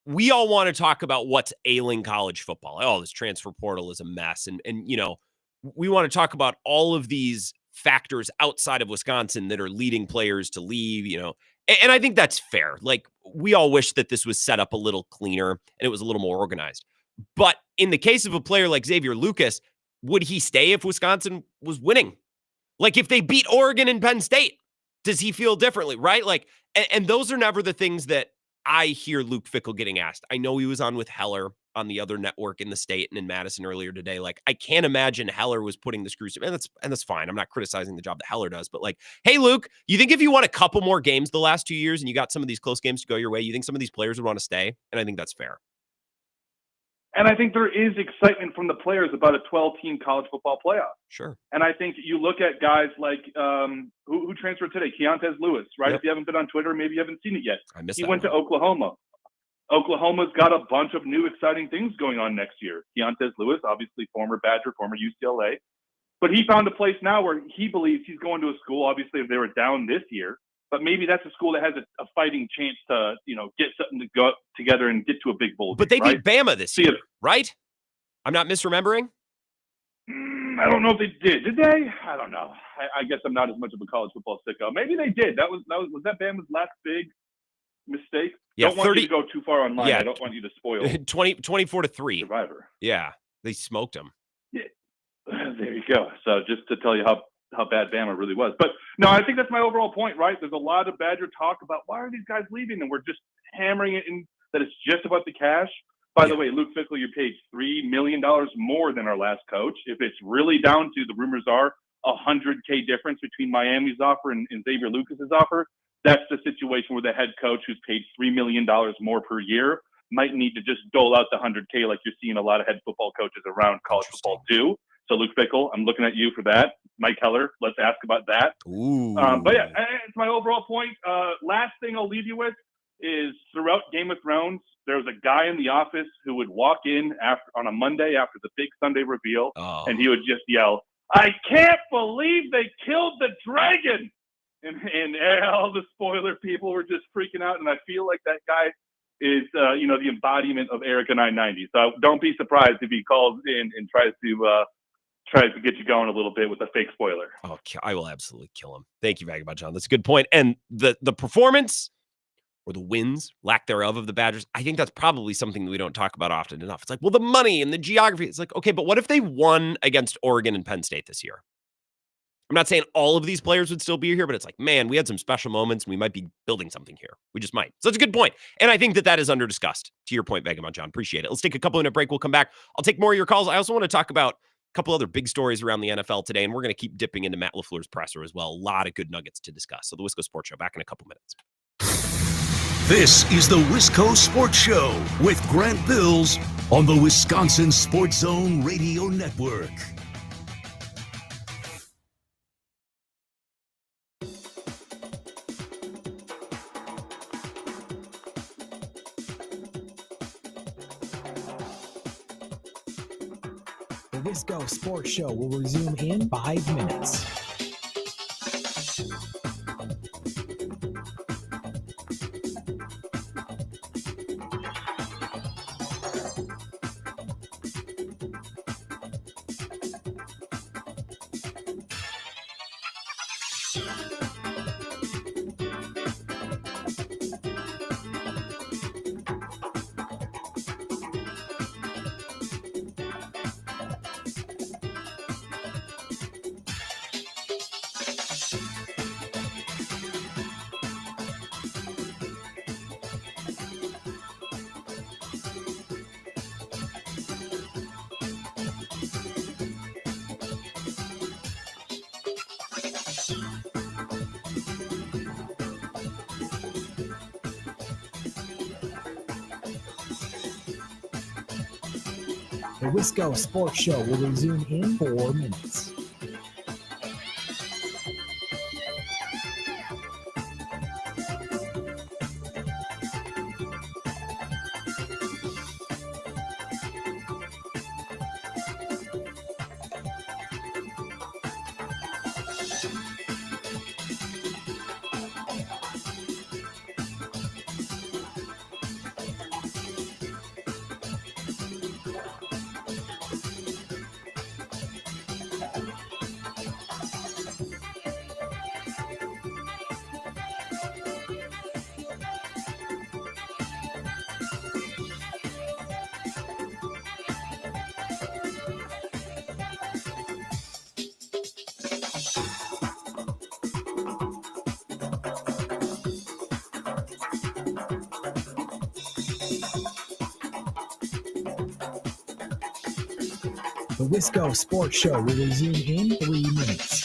we all want to talk about what's ailing college football. Oh, this transfer portal is a mess. And we want to talk about all of these factors outside of Wisconsin that are leading players to leave, and I think that's fair. Like, we all wish that this was set up a little cleaner and it was a little more organized. But in the case of a player like Xavier Lucas, would he stay if Wisconsin was winning? Like, if they beat Oregon and Penn State, does he feel differently, right? Like, and those are never the things that I hear Luke Fickell getting asked. I know he was on with Heller on the other network in the state and in Madison earlier today. Like, I can't imagine Heller was putting the screws, and that's fine. I'm not criticizing the job that Heller does, but like, hey, Luke, you think if you won a couple more games the last 2 years and you got some of these close games to go your way, you think some of these players would want to stay? And I think that's fair. And I think there is excitement from the players about a 12-team college football playoff. Sure. And I think you look at guys like who transferred today, Keontez Lewis, right? Yep. If you haven't been on Twitter, maybe you haven't seen it yet. I missed He that went one. to Oklahoma. Oklahoma's got a bunch of new exciting things going on next year. Keontez Lewis, obviously former Badger, former UCLA. But he found a place now where he believes he's going to a school, obviously, if they were down this year. But maybe that's a school that has a fighting chance to, get something to go together and get to a big bowl. But they right? beat Bama this year, right? I'm not misremembering? I don't know if they did. Did they? I don't know. I guess I'm not as much of a college football sicko. Maybe they did. Was that Bama's last big mistake? Yeah, don't want you to go too far online. Yeah. I don't want you to spoil 24-3. Survivor. Yeah, they smoked them. Yeah. There you go. So just to tell you how bad Bama really was. But no, I think that's my overall point, right? There's a lot of Badger talk about why are these guys leaving, and we're just hammering it in that it's just about the cash. By the way, Luke Fickell, you're paid $3 million more than our last coach. If it's really down to, the rumors are, $100K difference between Miami's offer and Xavier Lucas's offer, that's the situation where the head coach, who's paid $3 million more per year, might need to just dole out the $100K like you're seeing a lot of head football coaches around college football do. So Luke Fickell, I'm looking at you for that. Mike Heller, let's ask about that. Ooh. But yeah, it's my overall point. Last thing I'll leave you with is, throughout Game of Thrones, there was a guy in the office who would walk in on a Monday after the big Sunday reveal, and he would just yell, "I can't believe they killed the dragon!" And all the spoiler people were just freaking out, and I feel like that guy is, the embodiment of Erica 990. So don't be surprised if he calls in and tries to get you going a little bit with a fake spoiler. Oh, I will absolutely kill him. Thank you, Vagabond John. That's a good point. And the performance, or the wins, lack thereof, of the Badgers, I think that's probably something that we don't talk about often enough. It's like, well, the money and the geography. It's like, okay, but what if they won against Oregon and Penn State this year? I'm not saying all of these players would still be here, but it's like, man, we had some special moments, and we might be building something here. We just might. So it's a good point. And I think that is under-discussed. To your point, Vagabond John. Appreciate it. Let's take a couple-minute break. We'll come back. I'll take more of your calls. I also want to talk about a couple other big stories around the NFL today, and we're going to keep dipping into Matt LaFleur's presser as well. A lot of good nuggets to discuss. So the Wisco Sports Show, back in a couple minutes. This is the Wisco Sports Show with Grant Bills on the Wisconsin Sports Zone Radio Network. The Wisco Sports Show will resume in 5 minutes. The Wisco Sports Show will resume in 4 minutes. The Wisco Sports Show will resume in 3 minutes.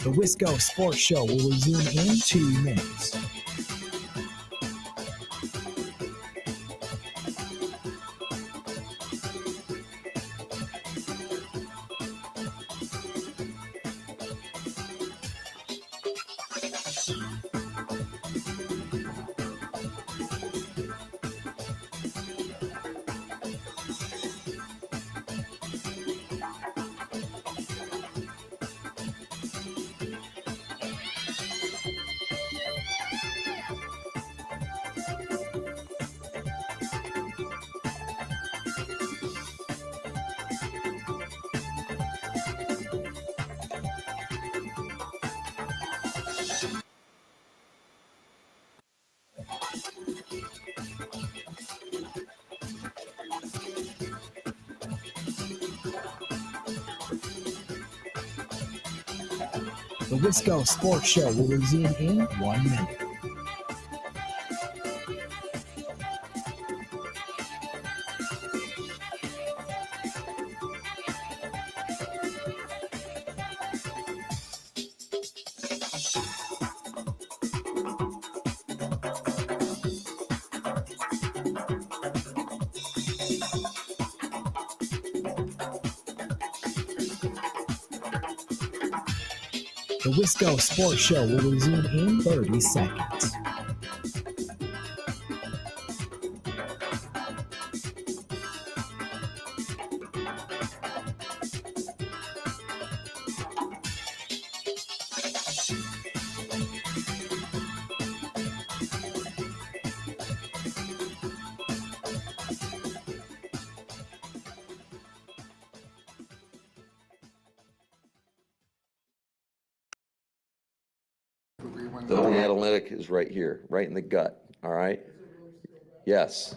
The Wisco Sports Show will resume in 2 minutes. The Wisco Sports Show will resume in 1 minute. The Wisco Sports Show will resume in 30 seconds. The only analytic is right here, right in the gut. All right. Yes.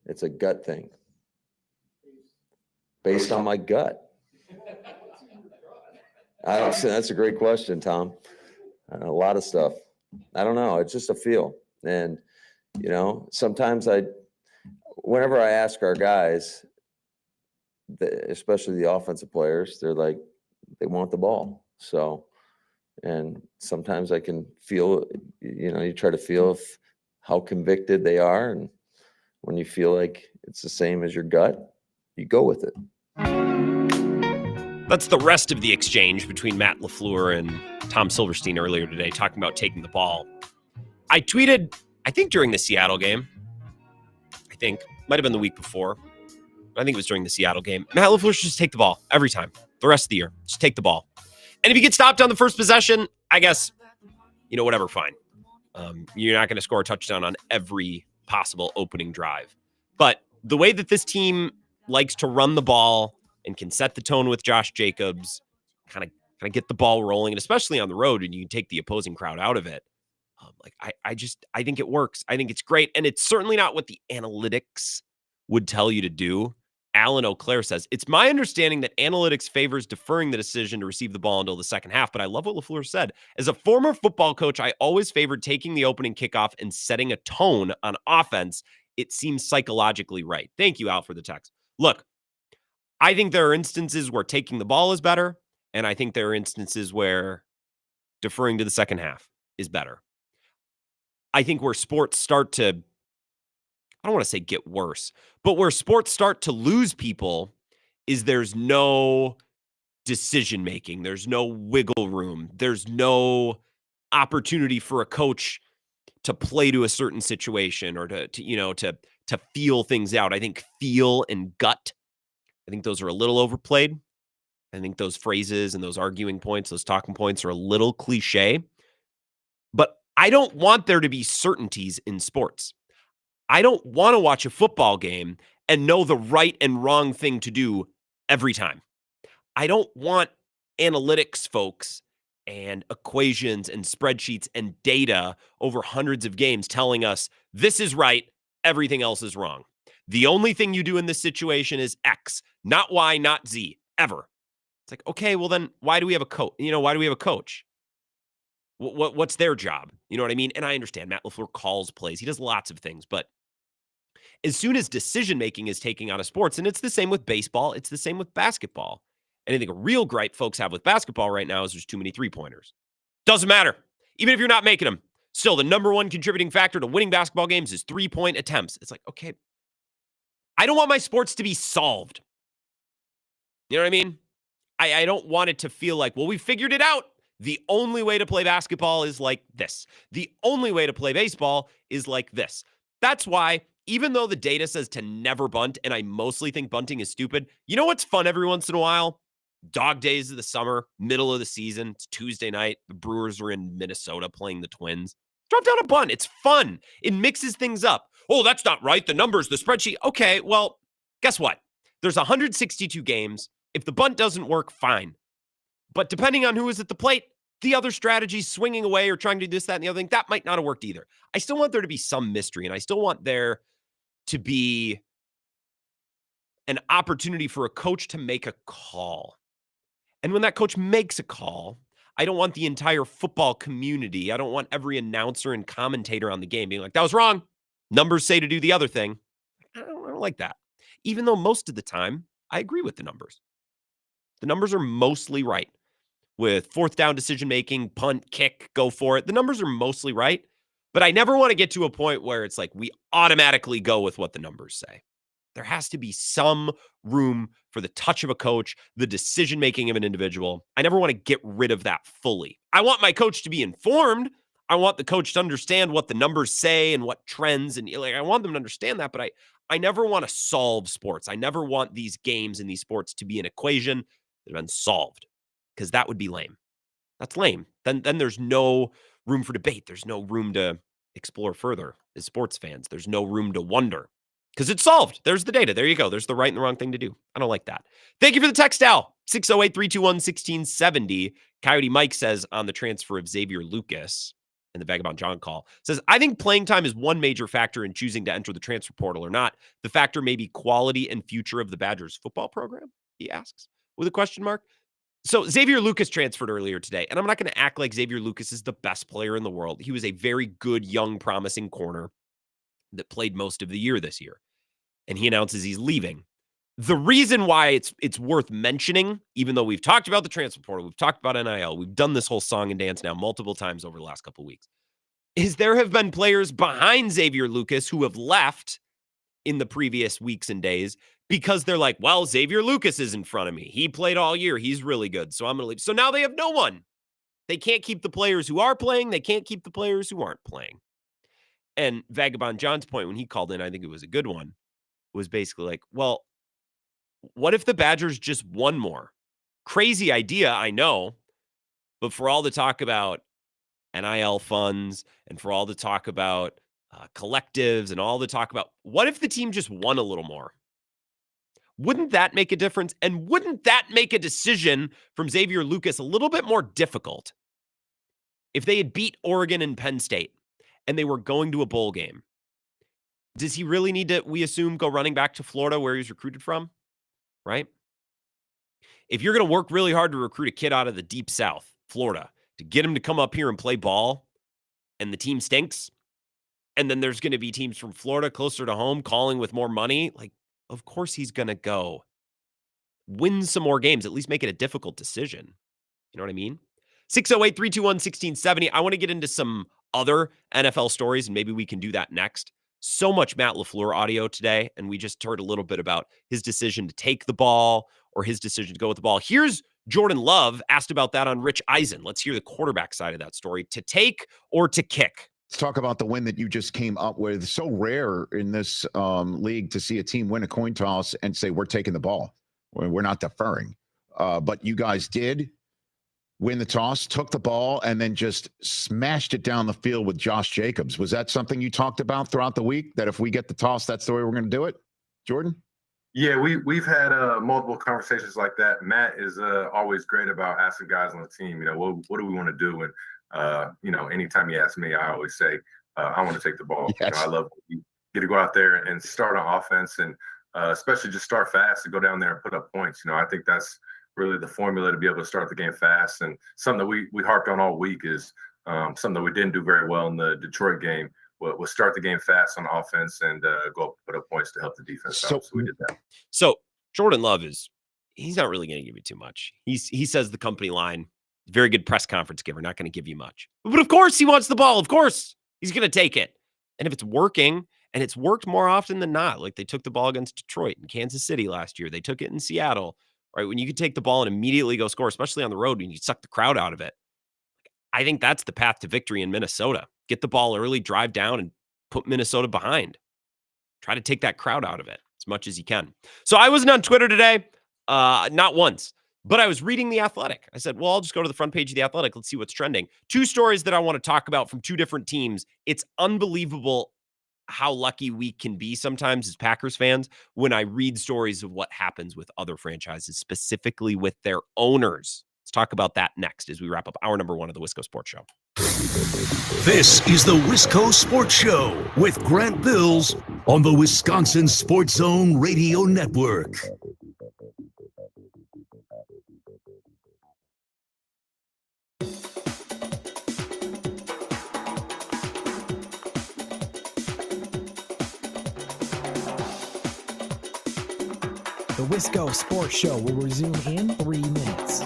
It's a gut thing. Based on my gut. I don't see. That's a great question, Tom. A lot of stuff. I don't know. It's just a feel. And, you know, sometimes whenever I ask our guys, especially the offensive players, they're like, they want the ball. So, and sometimes I can feel, you know, you try to feel how convicted they are. And when you feel like it's the same as your gut, you go with it. That's the rest of the exchange between Matt LaFleur and Tom Silverstein earlier today, talking about taking the ball. I tweeted, I think during the Seattle game, might have been the week before. I think it was during the Seattle game. Matt LaFleur should just take the ball every time, the rest of the year. Just take the ball. And if you get stopped on the first possession, I guess, whatever, fine. You're not going to score a touchdown on every possible opening drive. But the way that this team likes to run the ball and can set the tone with Josh Jacobs, kind of get the ball rolling, and especially on the road, and you can take the opposing crowd out of it. I think it works. I think it's great. And it's certainly not what the analytics would tell you to do. Alan O'Clair says, it's my understanding that analytics favors deferring the decision to receive the ball until the second half, but I love what LaFleur said. As a former football coach, I always favored taking the opening kickoff and setting a tone on offense. It seems psychologically right. Thank you, Al, for the text. Look, I think there are instances where taking the ball is better, and I think there are instances where deferring to the second half is better. I think where sports start to, I don't want to say get worse, but where sports start to lose people is there's no decision-making. There's no wiggle room. There's no opportunity for a coach to play to a certain situation or to feel things out. I think feel and gut, I think those are a little overplayed. I think those phrases and those arguing points, those talking points are a little cliche. But I don't want there to be certainties in sports. I don't want to watch a football game and know the right and wrong thing to do every time. I don't want analytics folks and equations and spreadsheets and data over hundreds of games telling us this is right, everything else is wrong. The only thing you do in this situation is X, not Y, not Z, ever. It's like, okay, well then why do we have a coach? Why do we have a coach? What's their job? You know what I mean? And I understand Matt LaFleur calls plays. He does lots of things, but as soon as decision-making is taking on a sports, and it's the same with baseball, it's the same with basketball. And I think a real gripe folks have with basketball right now is there's too many three-pointers. Doesn't matter. Even if you're not making them, still the number one contributing factor to winning basketball games is three-point attempts. It's like, okay, I don't want my sports to be solved. You know what I mean? I don't want it to feel like, well, we figured it out. The only way to play basketball is like this. The only way to play baseball is like this. That's why, even though the data says to never bunt, and I mostly think bunting is stupid, you know what's fun every once in a while? Dog days of the summer, middle of the season, it's Tuesday night, the Brewers are in Minnesota playing the Twins. Drop down a bunt. It's fun. It mixes things up. Oh, that's not right. The numbers, the spreadsheet. Okay, well, guess what? There's 162 games. If the bunt doesn't work, fine. But depending on who is at the plate, the other strategies, swinging away or trying to do this, that, and the other thing, that might not have worked either. I still want there to be some mystery, and I still want there to be an opportunity for a coach to make a call. And when that coach makes a call, I don't want the entire football community, I don't want every announcer and commentator on the game being like, that was wrong. Numbers say to do the other thing. I don't like that. Even though most of the time, I agree with the numbers. The numbers are mostly right. With fourth down decision-making, punt, kick, go for it. The numbers are mostly right. But I never want to get to a point where it's like we automatically go with what the numbers say. There has to be some room for the touch of a coach, the decision-making of an individual. I never want to get rid of that fully. I want my coach to be informed. I want the coach to understand what the numbers say and what trends, and I want them to understand that, but I never want to solve sports. I never want these games and these sports to be an equation that have been solved, because that would be lame. That's lame. Then there's no room for debate. There's no room to explore further as sports fans. There's no room to wonder because it's solved. There's the data. There you go. There's the right and the wrong thing to do. I don't like that. Thank you for the text, Al. 608-321-1670. Coyote Mike says on the transfer of Xavier Lucas and the Vagabond John call, says, I think playing time is one major factor in choosing to enter the transfer portal or not. The factor may be quality and future of the Badgers football program, he asks, with a question mark. So Xavier Lucas transferred earlier today, and I'm not going to act like Xavier Lucas is the best player in the world. He was a very good, young, promising corner that played most of the year this year, and he announces he's leaving. The reason why it's worth mentioning, even though we've talked about the transfer portal, we've talked about NIL, we've done this whole song and dance now multiple times over the last couple of weeks, is there have been players behind Xavier Lucas who have left in the previous weeks and days because they're like, well, Xavier Lucas is in front of me. He played all year. He's really good. So I'm going to leave. So now they have no one. They can't keep the players who are playing. They can't keep the players who aren't playing. And Vagabond John's point when he called in, I think it was a good one, was basically like, well, what if the Badgers just won more? Crazy idea, I know, But for all the talk about NIL funds and for all the talk about collectives and all the talk about what if the team just won a little more? Wouldn't that make a difference? And wouldn't that make a decision from Xavier Lucas a little bit more difficult? If they had beat Oregon and Penn State and they were going to a bowl game, does he really need to, we assume, go running back to Florida where he's recruited from? Right? If you're going to work really hard to recruit a kid out of the deep South, Florida, to get him to come up here and play ball, and the team stinks, and then there's going to be teams from Florida closer to home calling with more money, like, of course he's going to go win some more games, at least make it a difficult decision. You know what I mean? 608-321-1670. I want to get into some other NFL stories, and maybe we can do that next. So much Matt LaFleur audio today, and we just heard a little bit about his decision to take the ball or his decision to go with the ball. Here's Jordan Love asked about that on Rich Eisen. Let's hear the quarterback side of that story. To take or to kick? Let's talk about the win that you just came up with. So rare in this league to see a team win a coin toss and say, we're taking the ball. We're not deferring. But you guys did win the toss, took the ball, and then just smashed it down the field with Josh Jacobs. Was that something you talked about throughout the week, that if we get the toss, that's the way we're going to do it? Jordan? Yeah, we've had multiple conversations like that. Matt is always great about asking guys on the team, what do we want to do? And, anytime you ask me, I always say, I want to take the ball. Yes. I love you get to go out there and start on offense and especially just start fast and go down there and put up points. I think that's really the formula to be able to start the game fast. And something that we harped on all week is something that we didn't do very well in the Detroit game. We'll start the game fast on offense and go put up points to help the defense out. So we did that. So Jordan Love he's not really going to give you too much. He says the company line, very good press conference giver, not going to give you much. But of course he wants the ball. Of course he's going to take it. And if it's working, and it's worked more often than not, like they took the ball against Detroit and Kansas City last year. They took it in Seattle, right? When you could take the ball and immediately go score, especially on the road, when you suck the crowd out of it. I think that's the path to victory in Minnesota. Get the ball early, drive down, and put Minnesota behind. Try to take that crowd out of it as much as you can. So I wasn't on Twitter today, not once, but I was reading The Athletic. I said, well, I'll just go to the front page of The Athletic. Let's see what's trending. Two stories that I want to talk about from two different teams. It's unbelievable how lucky we can be sometimes as Packers fans when I read stories of what happens with other franchises, specifically with their owners. Let's talk about that next as we wrap up hour number 1 of the Wisco Sports Show. This is the Wisco Sports Show with Grant Bills on the Wisconsin Sports Zone Radio Network. The Wisco Sports Show will resume in 3 minutes.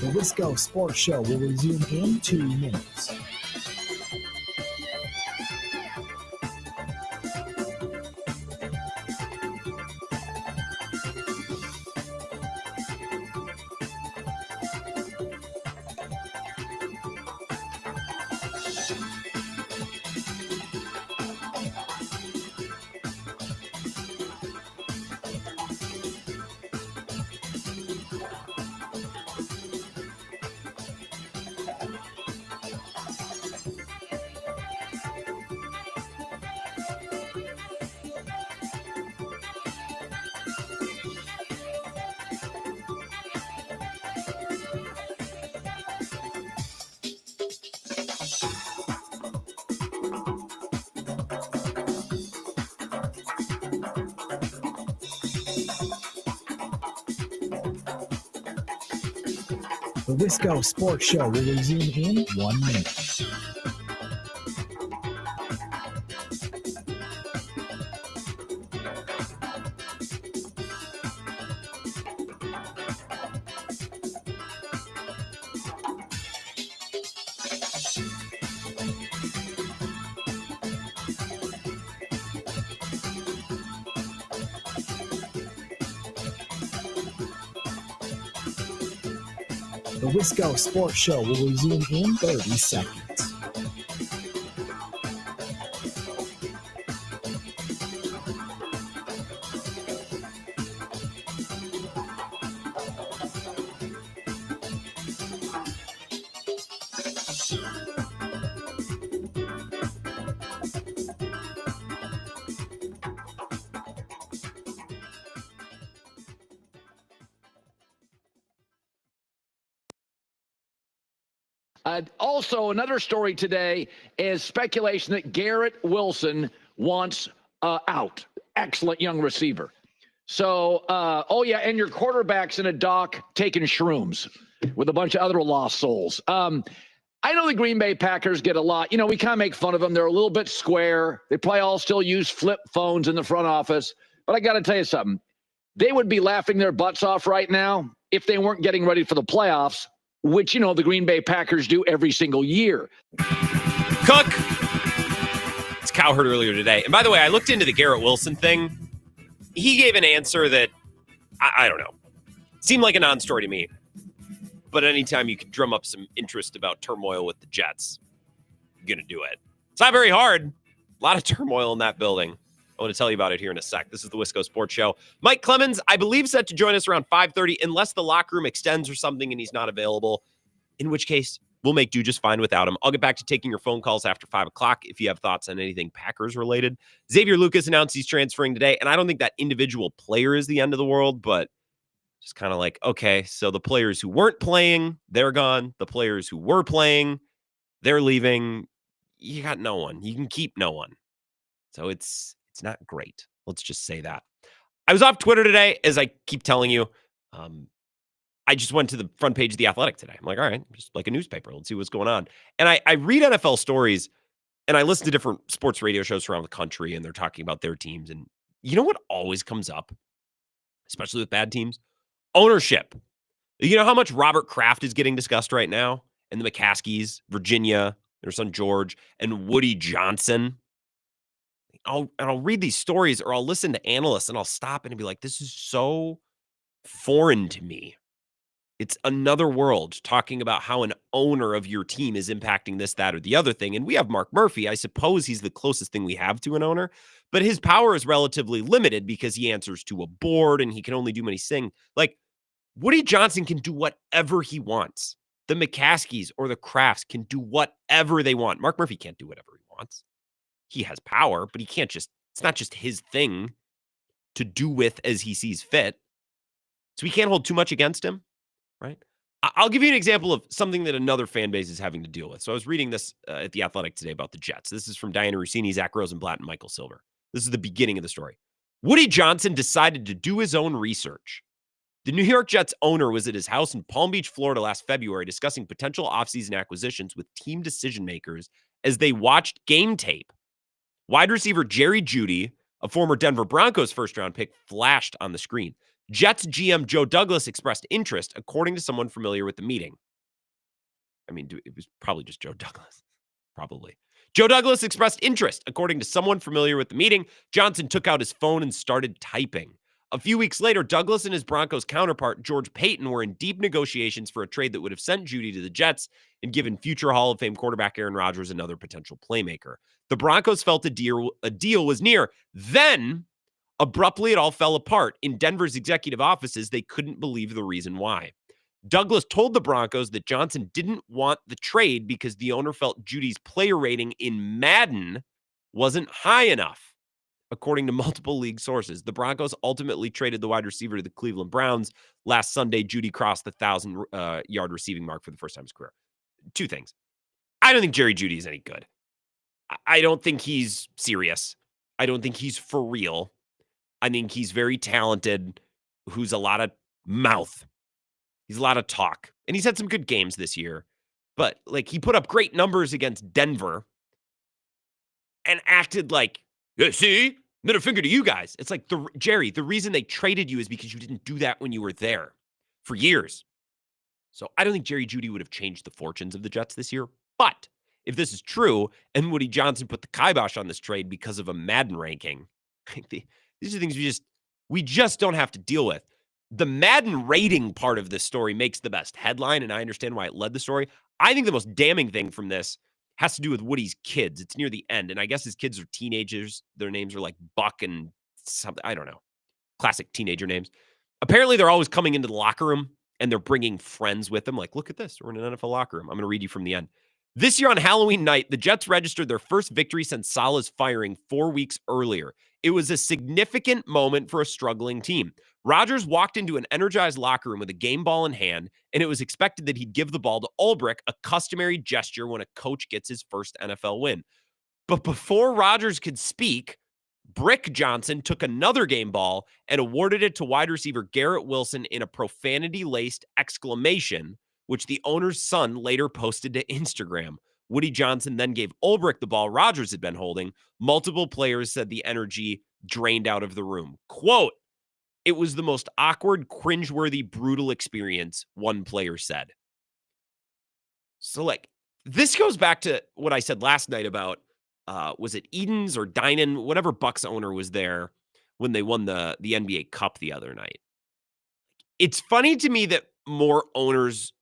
The Wisco Sports Show will resume in 2 minutes. The Wisco Sports Show will resume in 1 minute. The Wisco Sports Show will resume in 30 seconds. Also, another story today is speculation that Garrett Wilson wants out. Excellent young receiver. So, and your quarterback's in a dock taking shrooms with a bunch of other lost souls. I know the Green Bay Packers get a lot. We kind of make fun of them. They're a little bit square. They probably all still use flip phones in the front office. But I got to tell you something. They would be laughing their butts off right now if they weren't getting ready for the playoffs, which, the Green Bay Packers do every single year. Cook. It's Cowherd earlier today. And by the way, I looked into the Garrett Wilson thing. He gave an answer that, I don't know, seemed like a non-story to me. But anytime you can drum up some interest about turmoil with the Jets, you're going to do it. It's not very hard. A lot of turmoil in that building. I want to tell you about it here in a sec. This is the Wisco Sports Show. Mike Clemens, I believe, set to join us around 5:30, unless the locker room extends or something and he's not available, in which case we'll make do just fine without him. I'll get back to taking your phone calls after 5 o'clock if you have thoughts on anything Packers related. Xavier Lucas announced he's transferring today, and I don't think that individual player is the end of the world, but just kind of like, okay, so the players who weren't playing, they're gone. The players who were playing, they're leaving. You got no one. You can keep no one. So it's not great. Let's just say that. I was off Twitter today, as I keep telling you. I just went to the front page of The Athletic today. I'm like, all right, just like a newspaper. Let's see what's going on. And I read NFL stories, and I listen to different sports radio shows around the country, and they're talking about their teams. And you know what always comes up, especially with bad teams? Ownership. You know how much Robert Kraft is getting discussed right now? And the McCaskies, Virginia, their son George, and Woody Johnson. I'll read these stories, or I'll listen to analysts, and I'll stop and be like, this is so foreign to me. It's another world, talking about how an owner of your team is impacting this, that, or the other thing. And we have Mark Murphy. I suppose he's the closest thing we have to an owner, but his power is relatively limited because he answers to a board and he can only do many things. Like, Woody Johnson can do whatever he wants. The McCaskies or the Crafts can do whatever they want. Mark Murphy can't do whatever he wants. He has power, but he can't it's not just his thing to do with as he sees fit. So we can't hold too much against him, right? I'll give you an example of something that another fan base is having to deal with. So I was reading this at The Athletic today about the Jets. This is from Diana Rossini, Zach Rosenblatt, and Michael Silver. This is the beginning of the story. Woody Johnson decided to do his own research. The New York Jets owner was at his house in Palm Beach, Florida last February discussing potential offseason acquisitions with team decision makers as they watched game tape. Wide receiver Jerry Jeudy, a former Denver Broncos first-round pick, flashed on the screen. Jets GM Joe Douglas expressed interest, according to someone familiar with the meeting. I mean, it was probably just Joe Douglas. Probably. Joe Douglas expressed interest, according to someone familiar with the meeting. Johnson took out his phone and started typing. A few weeks later, Douglas and his Broncos counterpart, George Payton, were in deep negotiations for a trade that would have sent Jeudy to the Jets and given future Hall of Fame quarterback Aaron Rodgers another potential playmaker. The Broncos felt a deal was near. Then, abruptly, it all fell apart. In Denver's executive offices, they couldn't believe the reason why. Douglas told the Broncos that Johnson didn't want the trade because the owner felt Judy's player rating in Madden wasn't high enough. According to multiple league sources, the Broncos ultimately traded the wide receiver to the Cleveland Browns. Last Sunday, Jeudy crossed the 1,000-yard receiving mark for the first time in his career. Two things. I don't think Jerry Jeudy is any good. I don't think he's serious. I don't think he's for real. I think he's very talented, who's a lot of mouth. He's a lot of talk. And he's had some good games this year. But, like, he put up great numbers against Denver and acted like, yeah, see? Middle finger to you guys. It's like, Jerry, the reason they traded you is because you didn't do that when you were there for years. So I don't think Jerry Jeudy would have changed the fortunes of the Jets this year. But if this is true, and Woody Johnson put the kibosh on this trade because of a Madden ranking, these are things we just don't have to deal with. The Madden rating part of this story makes the best headline, and I understand why it led the story. I think the most damning thing from this has to do with Woody's kids. It's near the end, and I guess his kids are teenagers. Their names are like Buck and something. I don't know. Classic teenager names. Apparently, they're always coming into the locker room, and they're bringing friends with them. Like, look at this. We're in an NFL locker room. I'm going to read you from the end. This year on Halloween night, the Jets registered their first victory since Saleh's firing 4 weeks earlier. It was a significant moment for a struggling team. Rodgers walked into an energized locker room with a game ball in hand, and it was expected that he'd give the ball to Ulbrich, a customary gesture when a coach gets his first NFL win. But before Rodgers could speak, Brick Johnson took another game ball and awarded it to wide receiver Garrett Wilson in a profanity-laced exclamation, which the owner's son later posted to Instagram. Woody Johnson then gave Ulbrich the ball Rodgers had been holding. Multiple players said the energy drained out of the room. Quote, "It was the most awkward, cringeworthy, brutal experience," one player said. So, like, this goes back to what I said last night about, was it Eden's or Dinan, whatever Bucks owner was there when they won the NBA Cup the other night. It's funny to me that more owners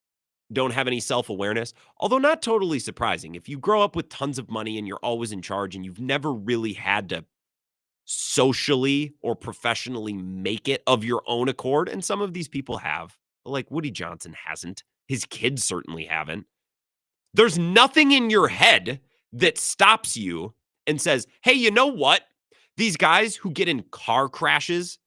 don't have any self-awareness, although not totally surprising. If you grow up with tons of money and you're always in charge and you've never really had to socially or professionally make it of your own accord, and some of these people have, but like Woody Johnson hasn't. His kids certainly haven't. There's nothing in your head that stops you and says, hey, you know what? These guys who get in car crashes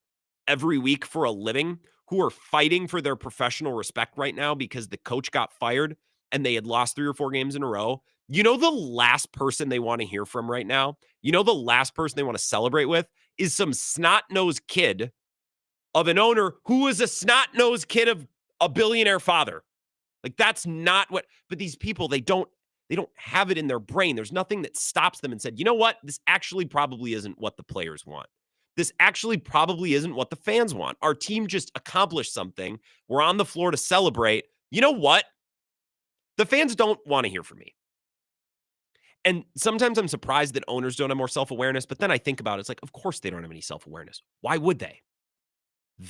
every week for a living, who are fighting for their professional respect right now because the coach got fired and they had lost 3 or 4 games in a row. You know, the last person they want to hear from right now, you know, the last person they want to celebrate with is some snot-nosed kid of an owner who is a snot-nosed kid of a billionaire father. Like, that's not what, but these people, they don't have it in their brain. There's nothing that stops them and said, you know what? This actually probably isn't what the players want. This actually probably isn't what the fans want. Our team just accomplished something. We're on the floor to celebrate. You know what? The fans don't want to hear from me. And sometimes I'm surprised that owners don't have more self-awareness, but then I think about it, it's like, of course they don't have any self-awareness. Why would they?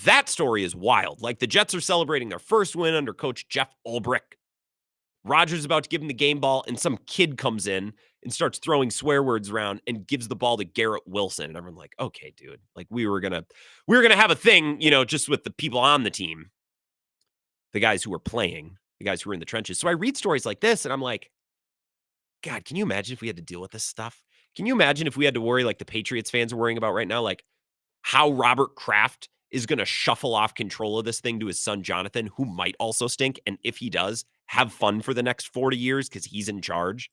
That story is wild. Like, the Jets are celebrating their first win under coach Jeff Ulbrich. Rodgers is about to give him the game ball, and some kid comes in and starts throwing swear words around and gives the ball to Garrett Wilson. And everyone's like, okay, dude, like we were gonna have a thing, you know, just with the people on the team, the guys who were playing, the guys who were in the trenches. So I read stories like this, and I'm like, God, can you imagine if we had to deal with this stuff? Can you imagine if we had to worry like the Patriots fans are worrying about right now, like how Robert Kraft is going to shuffle off control of this thing to his son, Jonathan, who might also stink. And if he does, have fun for the next 40 years because he's in charge.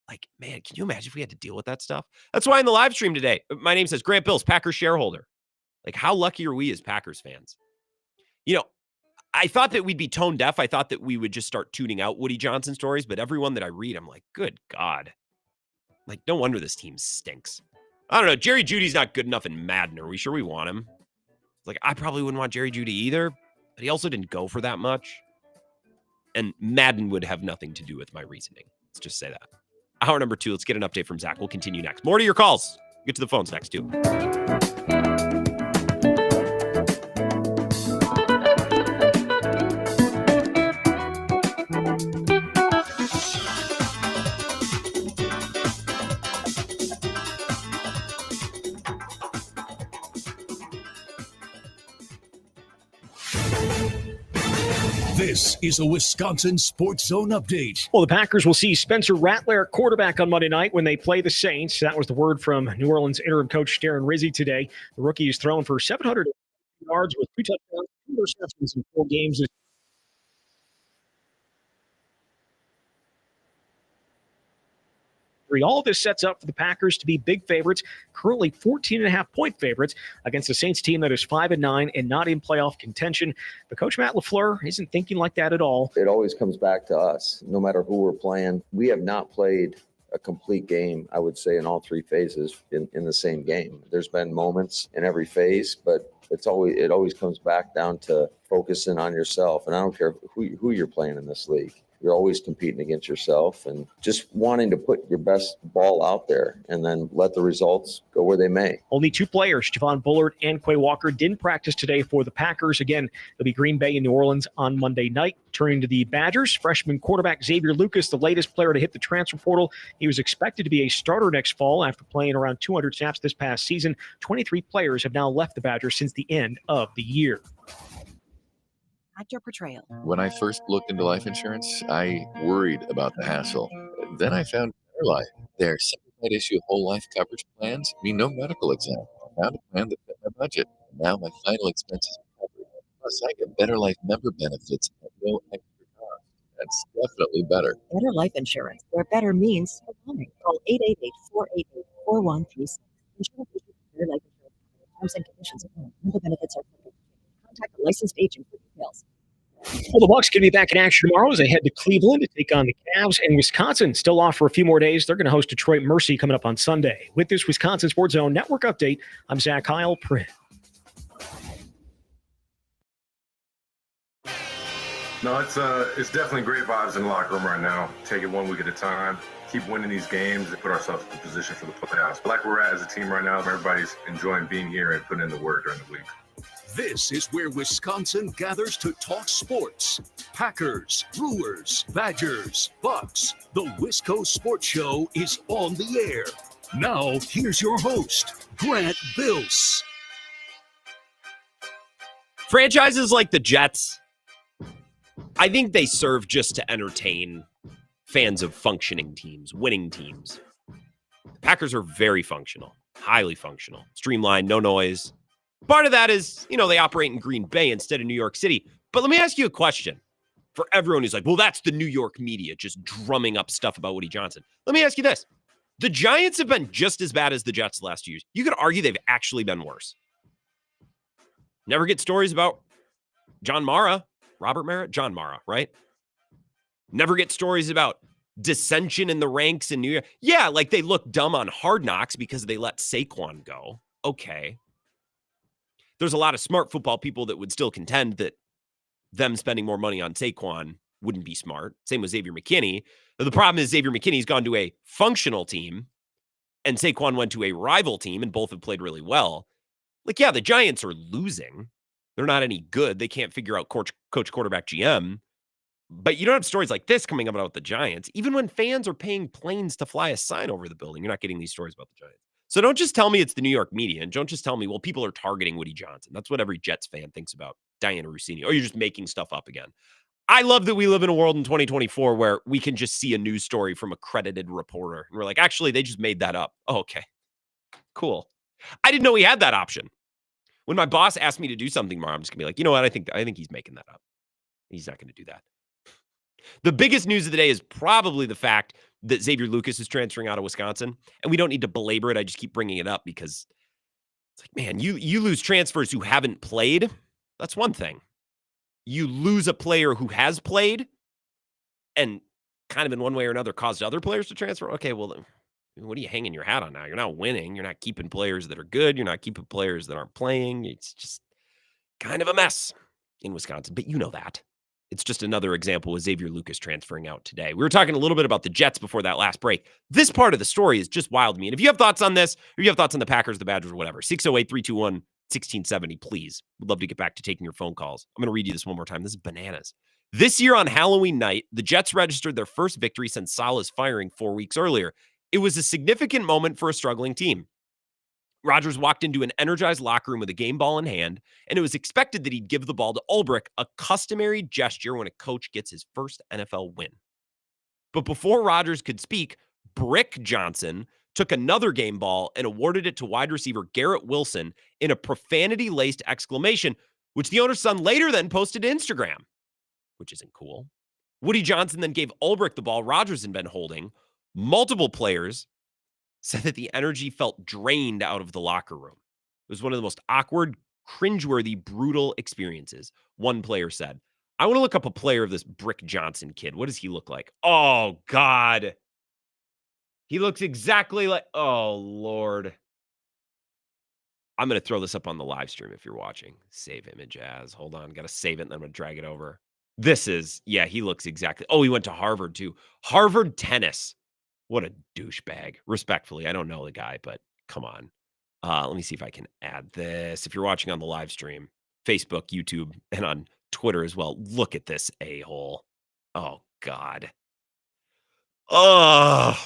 Like, man, can you imagine if we had to deal with that stuff? That's why in the live stream today, my name says Grant Bills, Packers shareholder. Like, how lucky are we as Packers fans? You know, I thought that we'd be tone deaf. I thought that we would just start tuning out Woody Johnson stories, but everyone that I read, I'm like, good God. Like, no wonder this team stinks. I don't know. Jerry Judy's not good enough in Madden. Are we sure we want him? Like, I probably wouldn't want Jerry Jeudy either, but he also didn't go for that much. And Madden would have nothing to do with my reasoning. Let's just say that. Hour number 2, let's get an update from Zach. We'll continue next. More to your calls. Get to the phones next, too. This is a Wisconsin Sports Zone update. Well, the Packers will see Spencer Rattler at quarterback on Monday night when they play the Saints. That was the word from New Orleans interim coach Darren Rizzi today. The rookie is thrown for 700 yards with 2 touchdowns, 2 interceptions in 4 games. history. All of this sets up for the Packers to be big favorites, currently 14.5-point favorites against the Saints team that is 5-9 and not in playoff contention. But Coach Matt LaFleur isn't thinking like that at all. It always comes back to us, no matter who we're playing. We have not played a complete game, I would say, in all three phases in the same game. There's been moments in every phase, but it always comes back down to focusing on yourself. And I don't care who you're playing in this league. You're always competing against yourself and just wanting to put your best ball out there and then let the results go where they may. Only two players, Javon Bullard and Quay Walker, didn't practice today for the Packers. Again, it'll be Green Bay and New Orleans on Monday night. Turning to the Badgers, freshman quarterback Xavier Lucas, the latest player to hit the transfer portal. He was expected to be a starter next fall after playing around 200 snaps this past season. 23 players have now left the Badgers since the end of the year. Actor portrayal. When I first looked into life insurance, I worried about the hassle. Then I found Better Life. Their simplified issue whole life coverage plans mean no medical exam. I found a plan that fit my budget. And now my final expenses are covered. Plus, I get Better Life member benefits at no extra cost. That's definitely better. Better life insurance, where better means belonging. Call 888-488-4136. Insurance issued by Better Life Insurance. Terms and conditions apply. Member benefits are subject to change. Contact a licensed agent for details. Well, the Bucs going to be back in action tomorrow as they head to Cleveland to take on the Cavs. And Wisconsin still off for a few more days. They're going to host Detroit Mercy coming up on Sunday. With this Wisconsin Sports Zone Network update, I'm Zach Kyle. No, it's definitely great vibes in the locker room right now. Take it 1 week at a time. Keep winning these games and put ourselves in position for the playoffs. Like we're at as a team right now, everybody's enjoying being here and putting in the work during the week. This is where Wisconsin gathers to talk sports. Packers, Brewers, Badgers, Bucks. The Wisco Sports Show is on the air. Now, here's your host, Grant Bills. Franchises like the Jets, I think they serve just to entertain fans of functioning teams, winning teams. The Packers are very functional, highly functional, streamlined, no noise. Part of that is, they operate in Green Bay instead of New York City. But let me ask you a question for everyone who's like, well, that's the New York media just drumming up stuff about Woody Johnson. Let me ask you this. The Giants have been just as bad as the Jets the last 2 years. You could argue they've actually been worse. Never get stories about John Mara, right? Never get stories about dissension in the ranks in New York. Yeah, like they look dumb on Hard Knocks because they let Saquon go. Okay. There's a lot of smart football people that would still contend that them spending more money on Saquon wouldn't be smart. Same with Xavier McKinney. The problem is Xavier McKinney's gone to a functional team and Saquon went to a rival team and both have played really well. Like, yeah, the Giants are losing. They're not any good. They can't figure out coach, quarterback, GM. But you don't have stories like this coming about the Giants. Even when fans are paying planes to fly a sign over the building, you're not getting these stories about the Giants. So don't just tell me it's the New York media, and don't just tell me, well, people are targeting Woody Johnson. That's what every Jets fan thinks about Diana Rossini, or you're just making stuff up again. I love that we live in a world in 2024 where we can just see a news story from a credited reporter. And we're like, actually, they just made that up. Oh, okay, cool. I didn't know we had that option. When my boss asked me to do something tomorrow, I'm just gonna be like, you know what? I think he's making that up. He's not going to do that. The biggest news of the day is probably the fact that Xavier Lucas is transferring out of Wisconsin. And we don't need to belabor it. I just keep bringing it up because it's like, man, you lose transfers who haven't played. That's one thing. You lose a player who has played and kind of in one way or another caused other players to transfer. Okay, well, what are you hanging your hat on now? You're not winning. You're not keeping players that are good. You're not keeping players that aren't playing. It's just kind of a mess in Wisconsin. But you know that. It's just another example with Xavier Lucas transferring out today. We were talking a little bit about the Jets before that last break. This part of the story is just wild to me. And if you have thoughts on this, or you have thoughts on the Packers, the Badgers, or whatever, 608-321-1670, please. We'd love to get back to taking your phone calls. I'm going to read you this one more time. This is bananas. This year on Halloween night, the Jets registered their first victory since Saleh's firing 4 weeks earlier. It was a significant moment for a struggling team. Rodgers walked into an energized locker room with a game ball in hand, and it was expected that he'd give the ball to Ulbrich, a customary gesture when a coach gets his first NFL win. But before Rodgers could speak, Brick Johnson took another game ball and awarded it to wide receiver Garrett Wilson in a profanity-laced exclamation, which the owner's son later then posted to Instagram, which isn't cool. Woody Johnson then gave Ulbrich the ball Rodgers had been holding. Multiple players said that the energy felt drained out of the locker room. It was one of the most awkward, cringeworthy, brutal experiences. One player said, I want to look up a player of this Brick Johnson kid. What does he look like? Oh, God. He looks exactly like, oh, Lord. I'm going to throw this up on the live stream if you're watching. Save image as. Hold on. Got to save it, and then I'm going to drag it over. This is, yeah, he looks exactly. Oh, he went to Harvard, too. Harvard tennis. What a douchebag. Respectfully, I don't know the guy, but come on. Let me see if I can add this. If you're watching on the live stream, Facebook, YouTube, and on Twitter as well, look at this a-hole. Oh, God. Oh.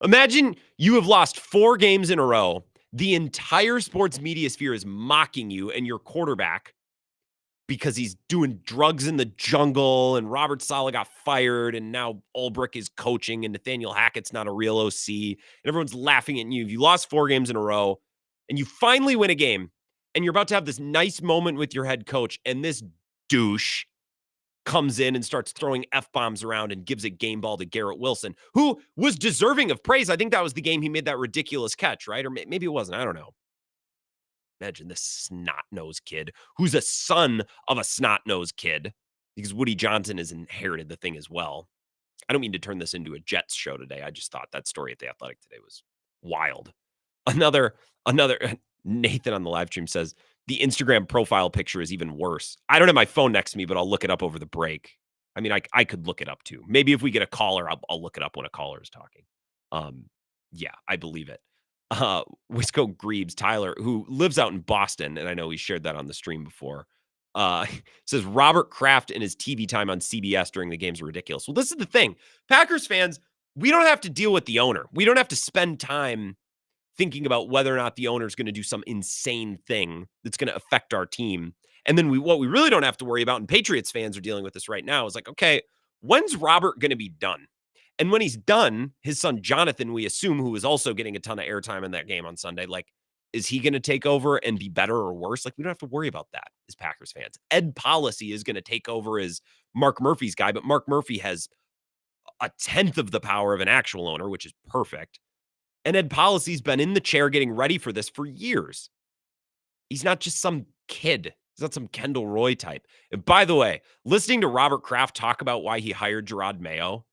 Imagine you have lost 4 games in a row. The entire sports media sphere is mocking you and your quarterback because he's doing drugs in the jungle and Robert Saleh got fired and now Ulbrich is coaching and Nathaniel Hackett's not a real OC and everyone's laughing at you. You lost 4 games in a row and you finally win a game and you're about to have this nice moment with your head coach and this douche comes in and starts throwing F-bombs around and gives a game ball to Garrett Wilson, who was deserving of praise. I think that was the game he made that ridiculous catch, right? Or maybe it wasn't. I don't know. Imagine this snot-nosed kid who's a son of a snot-nosed kid because Woody Johnson has inherited the thing as well. I don't mean to turn this into a Jets show today. I just thought that story at The Athletic today was wild. Another Nathan on the live stream says, the Instagram profile picture is even worse. I don't have my phone next to me, but I'll look it up over the break. I mean, I could look it up too. Maybe if we get a caller, I'll look it up when a caller is talking. Yeah, I believe it. Wisco Greaves, Tyler, who lives out in Boston, and I know he shared that on the stream before, says Robert Kraft and his TV time on CBS during the games are ridiculous. Well, this is the thing. Packers fans, we don't have to deal with the owner. We don't have to spend time thinking about whether or not the owner is going to do some insane thing that's going to affect our team. And then what we really don't have to worry about, and Patriots fans are dealing with this right now, is like, okay, when's Robert going to be done? And when he's done, his son Jonathan, we assume, who is also getting a ton of airtime in that game on Sunday, like, is he going to take over and be better or worse? Like, we don't have to worry about that as Packers fans. Ed Policy is going to take over as Mark Murphy's guy, but Mark Murphy has a tenth of the power of an actual owner, which is perfect. And Ed Policy's been in the chair getting ready for this for years. He's not just some kid. He's not some Kendall Roy type. And by the way, listening to Robert Kraft talk about why he hired Gerard Mayo,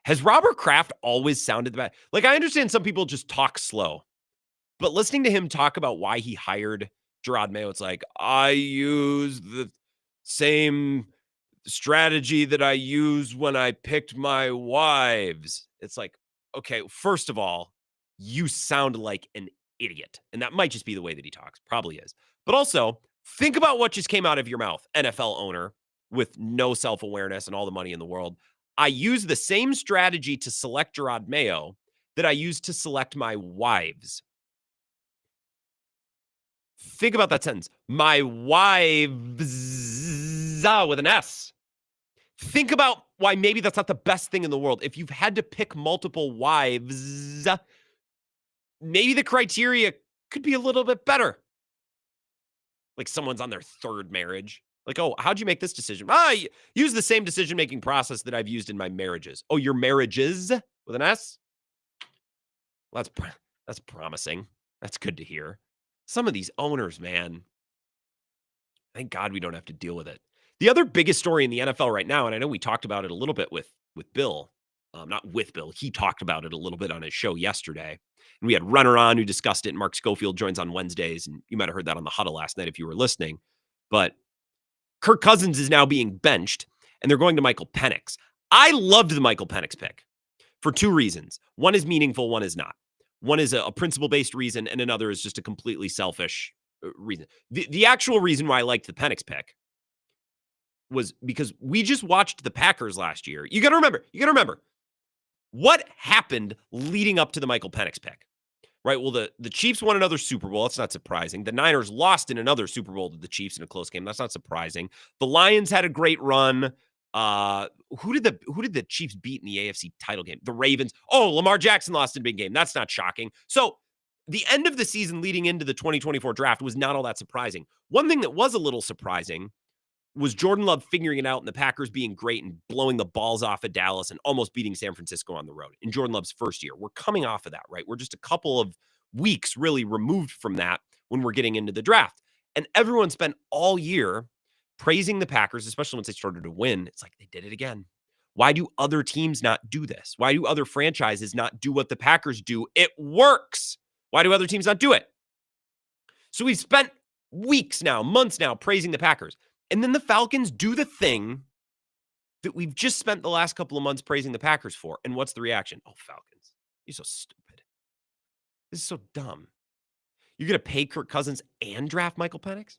has Robert Kraft always sounded the best? Like, I understand some people just talk slow, but listening to him talk about why he hired Gerard Mayo, it's like, I use the same strategy that I use when I picked my wives. It's like, okay, first of all, you sound like an idiot. And that might just be the way that he talks. Probably is. But also, think about what just came out of your mouth, NFL owner with no self-awareness and all the money in the world. I use the same strategy to select Gerard Mayo that I use to select my wives. Think about that sentence. My wives with an S. Think about why maybe that's not the best thing in the world. If you've had to pick multiple wives, maybe the criteria could be a little bit better. Like someone's on their 3rd marriage. Like, oh, how'd you make this decision? I use the same decision-making process that I've used in my marriages. Oh, your marriages with an S? Well, that's promising. That's good to hear. Some of these owners, man, thank God we don't have to deal with it. The other biggest story in the NFL right now, and I know we talked about it a little bit with Bill, not with Bill. He talked about it a little bit on his show yesterday. And we had Runner on who discussed it. And Mark Schofield joins on Wednesdays. And you might have heard that on the huddle last night if you were listening. But Kirk Cousins is now being benched, and they're going to Michael Penix. I loved the Michael Penix pick for 2 reasons. One is meaningful, one is not. One is a principle-based reason, and another is just a completely selfish reason. The actual reason why I liked the Penix pick was because we just watched the Packers last year. You got to remember what happened leading up to the Michael Penix pick, right? Well, the Chiefs won another Super Bowl. That's not surprising. The Niners lost in another Super Bowl to the Chiefs in a close game. That's not surprising. The Lions had a great run. Who did the Chiefs beat in the AFC title game? The Ravens. Oh, Lamar Jackson lost in a big game. That's not shocking. So the end of the season leading into the 2024 draft was not all that surprising. One thing that was a little surprising was Jordan Love figuring it out and the Packers being great and blowing the balls off of Dallas and almost beating San Francisco on the road in Jordan Love's first year. We're coming off of that, right? We're just a couple of weeks really removed from that when we're getting into the draft. And everyone spent all year praising the Packers, especially once they started to win. It's like they did it again. Why do other teams not do this? Why do other franchises not do what the Packers do? It works. Why do other teams not do it? So we've spent weeks now, months now, praising the Packers. And then the Falcons do the thing that we've just spent the last couple of months praising the Packers for. And what's the reaction? Oh, Falcons, you're so stupid. This is so dumb. You're going to pay Kirk Cousins and draft Michael Penix?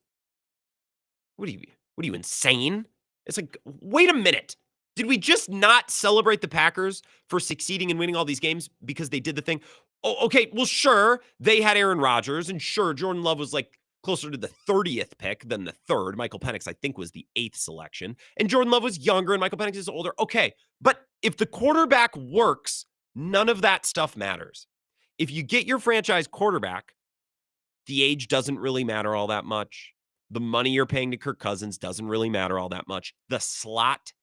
What are you, insane? It's like, wait a minute. Did we just not celebrate the Packers for succeeding and winning all these games because they did the thing? Oh, okay, well, sure, they had Aaron Rodgers, and sure, Jordan Love was like closer to the 30th pick than the third. Michael Penix, I think, was the 8th selection. And Jordan Love was younger, and Michael Penix is older. Okay, but if the quarterback works, none of that stuff matters. If you get your franchise quarterback, the age doesn't really matter all that much. The money you're paying to Kirk Cousins doesn't really matter all that much. The slot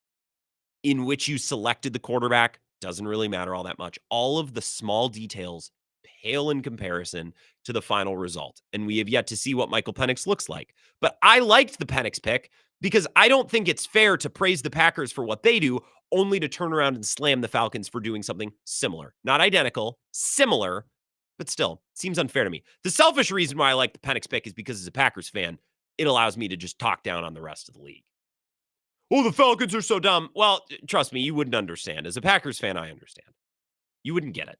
in which you selected the quarterback doesn't really matter all that much. All of the small details pale in comparison to the final result. And we have yet to see what Michael Penix looks like. But I liked the Penix pick because I don't think it's fair to praise the Packers for what they do, only to turn around and slam the Falcons for doing something similar. Not identical, similar, but still, seems unfair to me. The selfish reason why I like the Penix pick is because as a Packers fan, it allows me to just talk down on the rest of the league. Oh, the Falcons are so dumb. Well, trust me, you wouldn't understand. As a Packers fan, I understand. You wouldn't get it,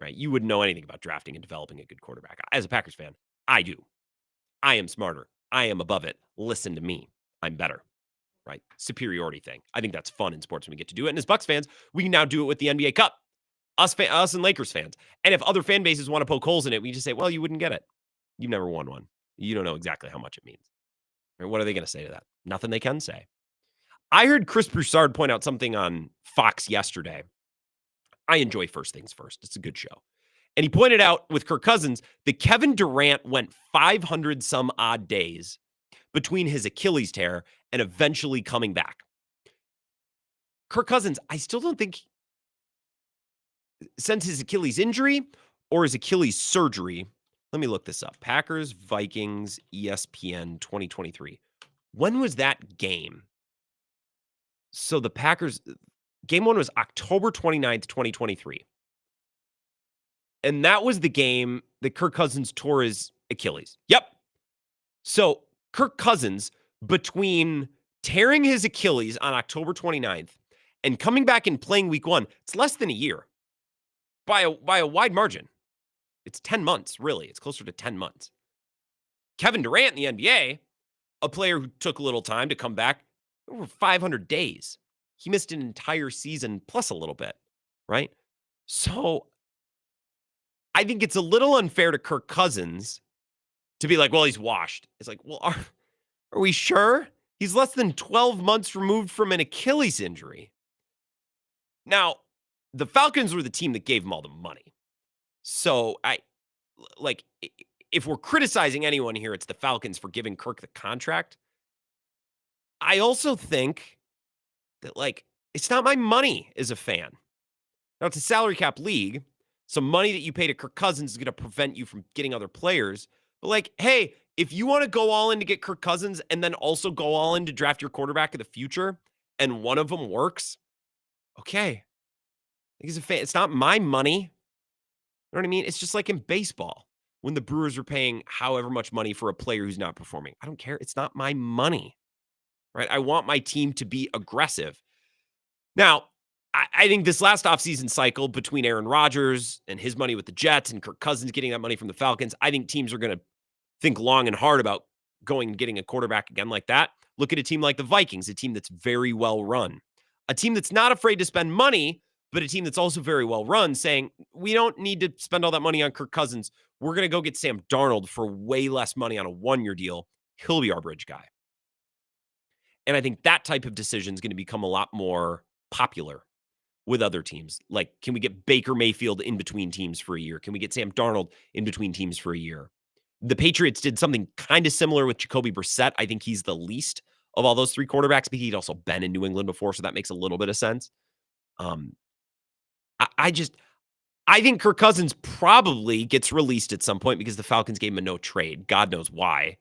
right? You wouldn't know anything about drafting and developing a good quarterback. As a Packers fan, I do. I am smarter. I am above it. Listen to me. I'm better, right? Superiority thing. I think that's fun in sports when we get to do it. And as Bucks fans, we can now do it with the NBA Cup. Us and Lakers fans. And if other fan bases want to poke holes in it, we just say, well, you wouldn't get it. You've never won one. You don't know exactly how much it means. Right? What are they going to say to that? Nothing they can say. I heard Chris Broussard point out something on Fox yesterday. I enjoy First Things First. It's a good show. And he pointed out with Kirk Cousins that Kevin Durant went 500 some odd days between his Achilles tear and eventually coming back. Kirk Cousins, I still don't think since his Achilles injury or his Achilles surgery. Let me look this up. Packers, Vikings, ESPN 2023. When was that game? So the Packers, game one was October 29th, 2023. And that was the game that Kirk Cousins tore his Achilles. Yep. So Kirk Cousins, between tearing his Achilles on October 29th and coming back and playing week one, it's less than a year by a wide margin. It's 10 months, really. It's closer to 10 months. Kevin Durant in the NBA, a player who took a little time to come back, over 500 days. He missed an entire season plus a little bit, right? So I think it's a little unfair to Kirk Cousins to be like, well, he's washed. It's like, well, are we sure? He's less than 12 months removed from an Achilles injury. Now, the Falcons were the team that gave him all the money. So if we're criticizing anyone here, it's the Falcons for giving Kirk the contract. I also think that, it's not my money as a fan. Now, it's a salary cap league. Some money that you pay to Kirk Cousins is going to prevent you from getting other players. But, hey, if you want to go all in to get Kirk Cousins and then also go all in to draft your quarterback of the future, and one of them works, okay. As a fan, it's not my money. You know what I mean? It's just like in baseball when the Brewers are paying however much money for a player who's not performing. I don't care. It's not my money. Right? I want my team to be aggressive. Now, I think this last offseason cycle between Aaron Rodgers and his money with the Jets and Kirk Cousins getting that money from the Falcons, I think teams are going to think long and hard about going and getting a quarterback again like that. Look at a team like the Vikings, a team that's very well run, a team that's not afraid to spend money, but a team that's also very well run, saying, we don't need to spend all that money on Kirk Cousins. We're going to go get Sam Darnold for way less money on a one-year deal. He'll be our bridge guy. And I think that type of decision is going to become a lot more popular with other teams. Like, can we get Baker Mayfield in between teams for a year? Can we get Sam Darnold in between teams for a year? The Patriots did something kind of similar with Jacoby Brissett. I think he's the least of all those 3 quarterbacks, but he'd also been in New England before, so that makes a little bit of sense. I think Kirk Cousins probably gets released at some point because the Falcons gave him a no trade. God knows why.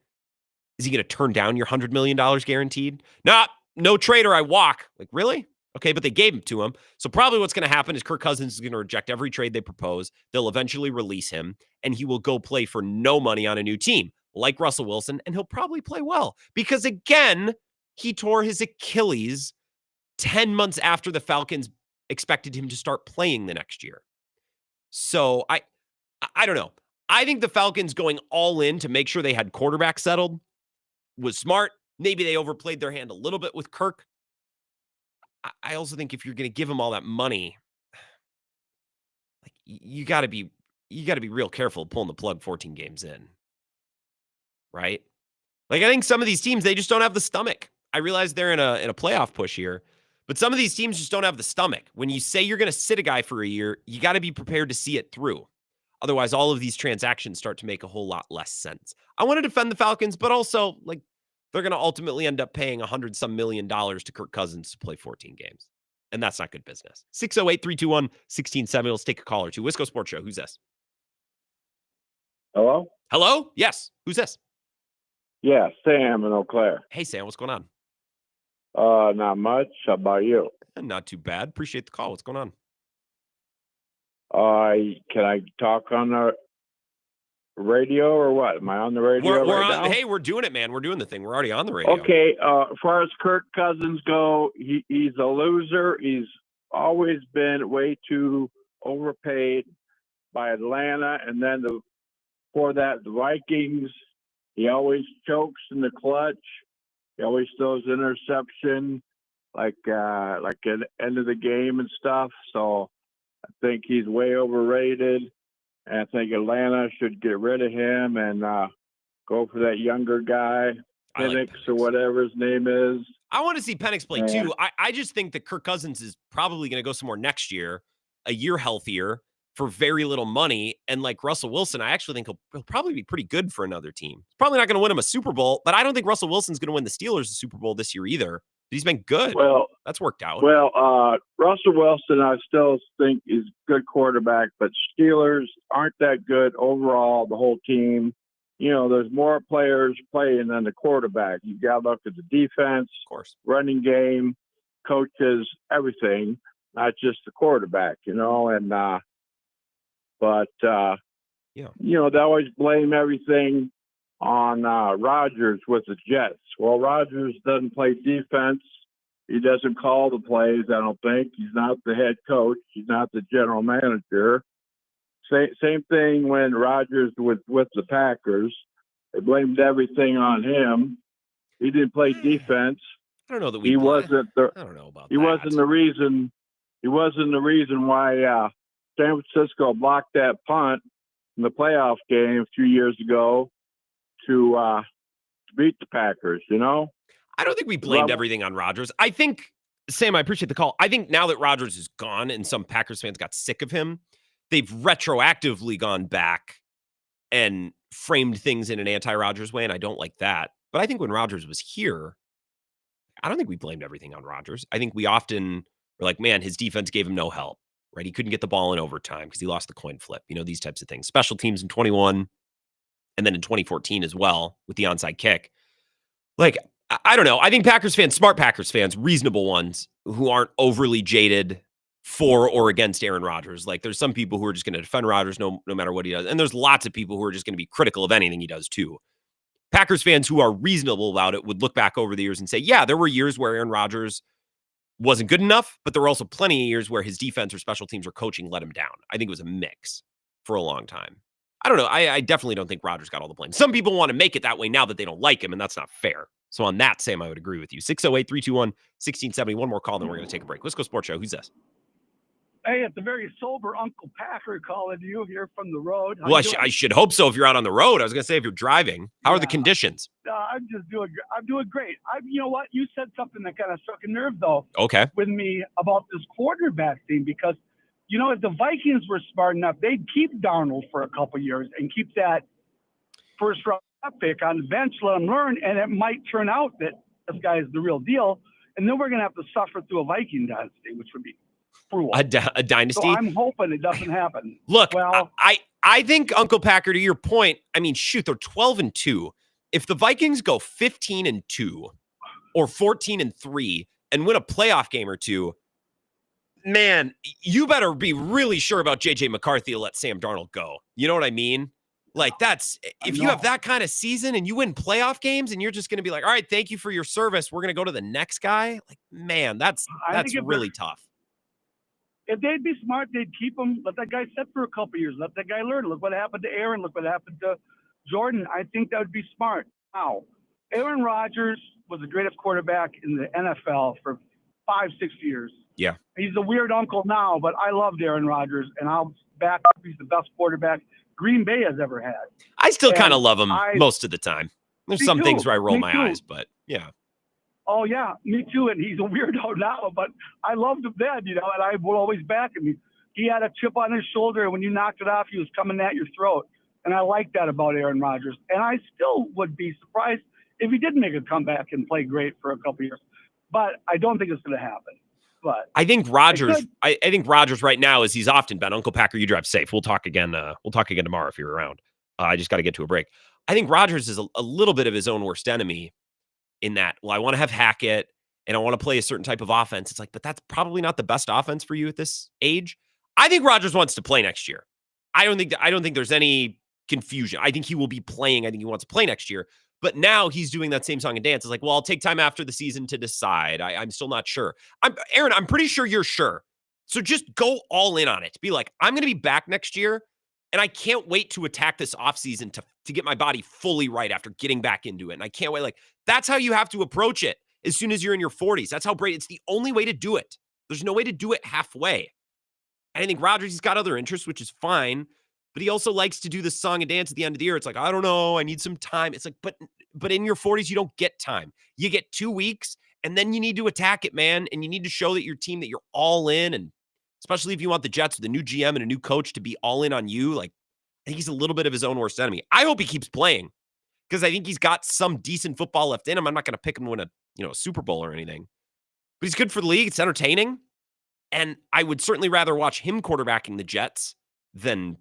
Is he going to turn down your $100 million guaranteed? Nah, no trade or I walk. Like, really? Okay, but they gave him to him. So probably what's going to happen is Kirk Cousins is going to reject every trade they propose. They'll eventually release him, and he will go play for no money on a new team, like Russell Wilson, and he'll probably play well. Because, again, he tore his Achilles 10 months after the Falcons expected him to start playing the next year. So I don't know. I think the Falcons going all in to make sure they had quarterback settled was smart. Maybe they overplayed their hand a little bit with Kirk. I also think if you're going to give him all that money, like you got to be real careful pulling the plug 14 games in. Right? Like I think some of these teams, they just don't have the stomach. I realize they're in a playoff push here, but some of these teams just don't have the stomach. When you say you're going to sit a guy for a year, you got to be prepared to see it through. Otherwise, all of these transactions start to make a whole lot less sense. I want to defend the Falcons, but also like they're going to ultimately end up paying $100-some million to Kirk Cousins to play 14 games. And that's not good business. 608-321-1670. Let's take a call or two. Wisco Sports Show. Who's this? Hello? Hello? Yes. Who's this? Yeah, Sam in Eau Claire. Hey, Sam. What's going on? Not much. How about you? Not too bad. Appreciate the call. What's going on? Can I talk on the radio or what? Am I on the radio We're right on. now? Hey, we're doing it, man. We're doing the thing. We're already on the radio. Okay. As far as Kirk Cousins go, he's a loser. He's always been way too overpaid by Atlanta, and then before that, the Vikings. He always chokes in the clutch. He always throws interception, like at the end of the game and stuff. So I think he's way overrated. And I think Atlanta should get rid of him and go for that younger guy, Penix or whatever his name is. I want to see Penix play too. I just think that Kirk Cousins is probably going to go somewhere next year, a year healthier for very little money. And like Russell Wilson, I actually think he'll probably be pretty good for another team. He's probably not going to win him a Super Bowl, but I don't think Russell Wilson's going to win the Steelers a Super Bowl this year either. But he's been good. Well, that's worked out. Well, Russell Wilson, I still think is a good quarterback, but Steelers aren't that good overall, the whole team. You know, there's more players playing than the quarterback. You got to look at the defense, of course, running game, coaches, everything, not just the quarterback, you know, and you know, they always blame everything on Rodgers with the Jets. Well, Rodgers doesn't play defense. He doesn't call the plays, I don't think. He's not the head coach. He's not the general manager. Same thing when Rodgers with the Packers. They blamed everything on him. He didn't play defense. I don't know that he wasn't the. I don't know about he that. wasn't the reason. He wasn't the reason why San Francisco blocked that punt in the playoff game a few years ago to beat the Packers. You know. I don't think we blamed everything on Rodgers. I think, Sam, I appreciate the call. I think now that Rodgers is gone and some Packers fans got sick of him, they've retroactively gone back and framed things in an anti-Rodgers way, and I don't like that. But I think when Rodgers was here, I don't think we blamed everything on Rodgers. I think we often were like, man, his defense gave him no help, right? He couldn't get the ball in overtime because he lost the coin flip. You know, these types of things. Special teams in 21 and then in 2014 as well with the onside kick. Like, I don't know. I think Packers fans, smart Packers fans, reasonable ones who aren't overly jaded for or against Aaron Rodgers. Like there's some people who are just going to defend Rodgers no matter what he does. And there's lots of people who are just going to be critical of anything he does too. Packers fans who are reasonable about it would look back over the years and say, yeah, there were years where Aaron Rodgers wasn't good enough, but there were also plenty of years where his defense or special teams or coaching let him down. I think it was a mix for a long time. I don't know. I definitely don't think Rodgers got all the blame. Some people want to make it that way now that they don't like him, and that's not fair. So on that, Sam, I would agree with you. 608-321-1670. One more call, then we're going to take a break. Let's go Sports Show. Who's this? Hey, it's a very sober Uncle Packer calling you here from the road. Well, I should hope so if you're out on the road. I was going to say if you're driving. How are the conditions? I'm doing great. You know what? You said something that kind of struck a nerve, though, okay, with me about this quarterback thing because, you know, if the Vikings were smart enough, they'd keep Darnold for a couple years and keep that first-round pick on the bench, let him learn, and it might turn out that this guy is the real deal. And then we're going to have to suffer through a Viking dynasty, which would be cruel. A dynasty? So I'm hoping it doesn't happen. Look, well, I think, Uncle Packer, to your point, I mean, shoot, they're 12-2. If the Vikings go 15-2 or 14-3 and win a playoff game or two, man, you better be really sure about JJ McCarthy to let Sam Darnold go. You know what I mean? Like, that's, if you have that kind of season and you win playoff games and you're just going to be like, all right, thank you for your service, we're going to go to the next guy. Like, man, that's really tough. If they'd be smart, they'd keep him, let that guy sit for a couple of years, let that guy learn. Look what happened to Aaron. Look what happened to Jordan. I think that would be smart. Now, Aaron Rodgers was the greatest quarterback in the NFL for 5-6 years. Yeah. He's a weird uncle now, but I loved Aaron Rodgers, and I'll back up. He's the best quarterback Green Bay has ever had. I still kind of love him most of the time. There's some things where I roll my eyes, but yeah. Oh, yeah, me too. And he's a weirdo now, but I loved him then, and I will always back him. He had a chip on his shoulder, and when you knocked it off, he was coming at your throat. And I like that about Aaron Rodgers. And I still would be surprised if he didn't make a comeback and play great for a couple of years. But I don't think it's going to happen. But I think Rodgers. I think Rodgers right now, as he's often been. Uncle Packer, you drive safe. We'll talk again. We'll talk again tomorrow if you're around. I just got to get to a break. I think Rodgers is a little bit of his own worst enemy in that. Well, I want to have Hackett and I want to play a certain type of offense. It's like, but that's probably not the best offense for you at this age. I think Rodgers wants to play next year. I don't think there's any confusion. I think he will be playing. I think he wants to play next year. But now he's doing that same song and dance. It's like, well, I'll take time after the season to decide. I'm still not sure. Aaron, I'm pretty sure you're sure. So just go all in on it. Be like, I'm going to be back next year, and I can't wait to attack this offseason to get my body fully right after getting back into it. And I can't wait. Like, that's how you have to approach it as soon as you're in your 40s. That's how great. It's the only way to do it. There's no way to do it halfway. And I think Rodgers, he's got other interests, which is fine. But he also likes to do the song and dance at the end of the year. It's like, I don't know, I need some time. It's like, but in your 40s, you don't get time. You get 2 weeks, and then you need to attack it, man. And you need to show that your team, that you're all in. And especially if you want the Jets with a new GM and a new coach to be all in on you, like, I think he's a little bit of his own worst enemy. I hope he keeps playing because I think he's got some decent football left in him. I'm not going to pick him to win a Super Bowl or anything. But he's good for the league. It's entertaining. And I would certainly rather watch him quarterbacking the Jets than,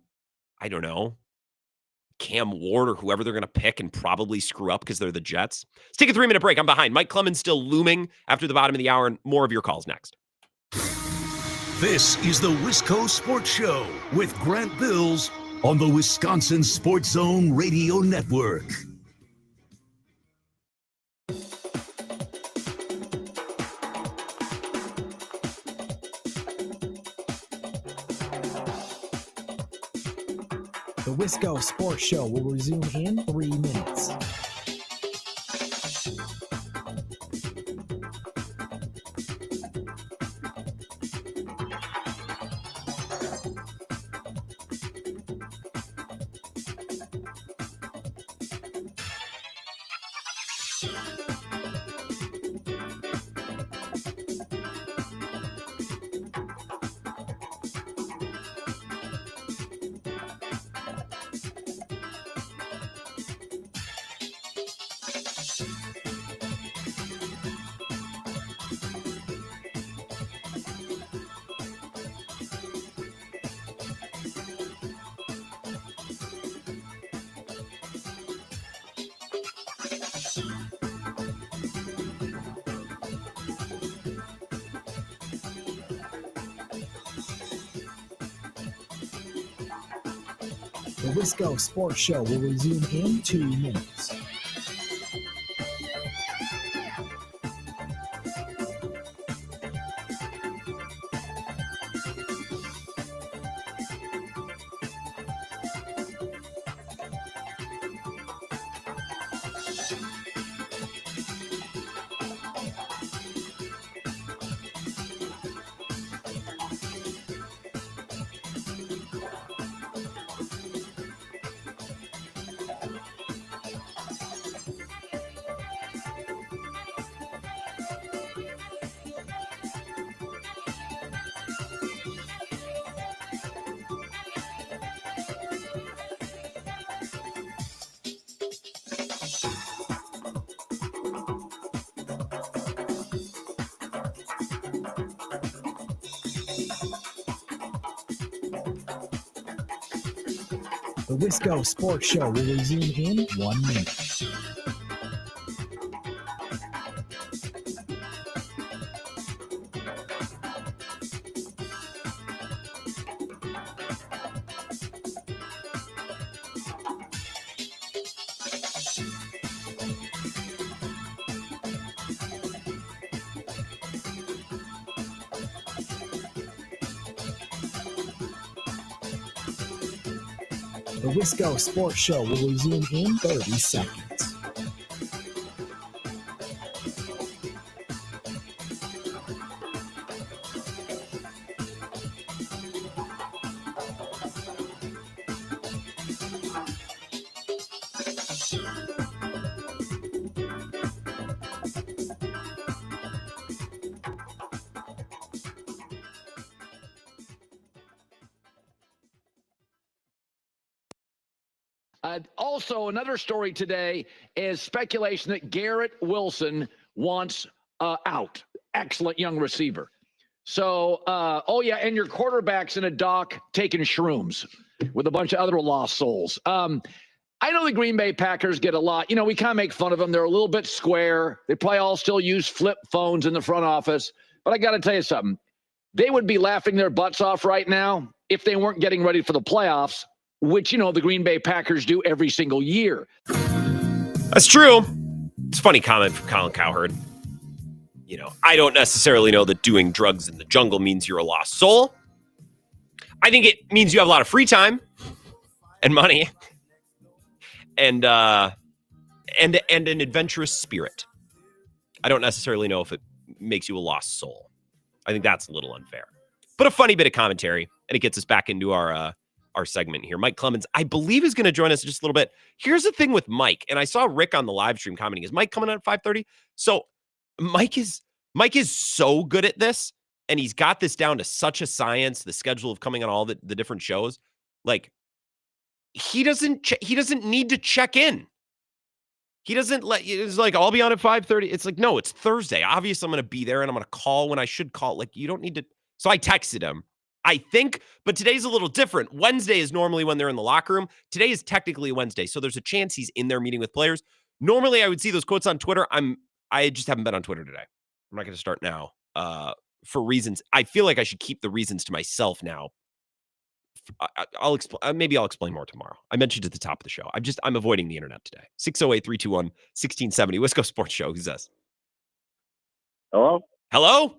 I don't know, Cam Ward or whoever they're going to pick and probably screw up because they're the Jets. Let's take a 3-minute break. I'm behind. Mike Clemens still looming after the bottom of the hour, and more of your calls next. This is the Wisco Sports Show with Grant Bills on the Wisconsin Sports Zone Radio Network. The Wisco Sports Show will resume in 3 minutes. The Wisco Sports Show will resume in 2 minutes. The Wisco Sports Show will resume in 1 minute. The Wisco Sports Show will resume in 30 seconds. Also, another story today is speculation that Garrett Wilson wants out. Excellent young receiver. So, and your quarterback's in a dock taking shrooms with a bunch of other lost souls. I know the Green Bay Packers get a lot. You know, we kind of make fun of them. They're a little bit square. They probably all still use flip phones in the front office. But I got to tell you something. They would be laughing their butts off right now if they weren't getting ready for the playoffs, which, you know, the Green Bay Packers do every single year. That's true. It's a funny comment from Colin Cowherd. You know, I don't necessarily know that doing drugs in the jungle means you're a lost soul. I think it means you have a lot of free time and money and an adventurous spirit. I don't necessarily know if it makes you a lost soul. I think that's a little unfair. But a funny bit of commentary, and it gets us back into our segment here. Mike Clemens, I believe, is going to join us in just a little bit. Here's the thing with Mike, and I saw Rick on the live stream commenting. Is Mike coming on at 5:30? So Mike is so good at this, and he's got this down to such a science. The schedule of coming on all the different shows, like he doesn't need to check in. He doesn't it's like, I'll be on at 5:30. It's like, no, it's Thursday. Obviously, I'm going to be there, and I'm going to call when I should call. Like, you don't need to. So I texted him. I think, but today's a little different. Wednesday is normally when they're in the locker room. Today is technically Wednesday, so there's a chance he's in there meeting with players. Normally, I would see those quotes on Twitter. I just haven't been on Twitter today. I'm not going to start now for reasons. I feel like I should keep the reasons to myself now. I'll explain. Maybe I'll explain more tomorrow. I mentioned at the top of the show. I'm avoiding the internet today. 608-321-1670. Wisco Sports Show. Who's this? Hello? Hello?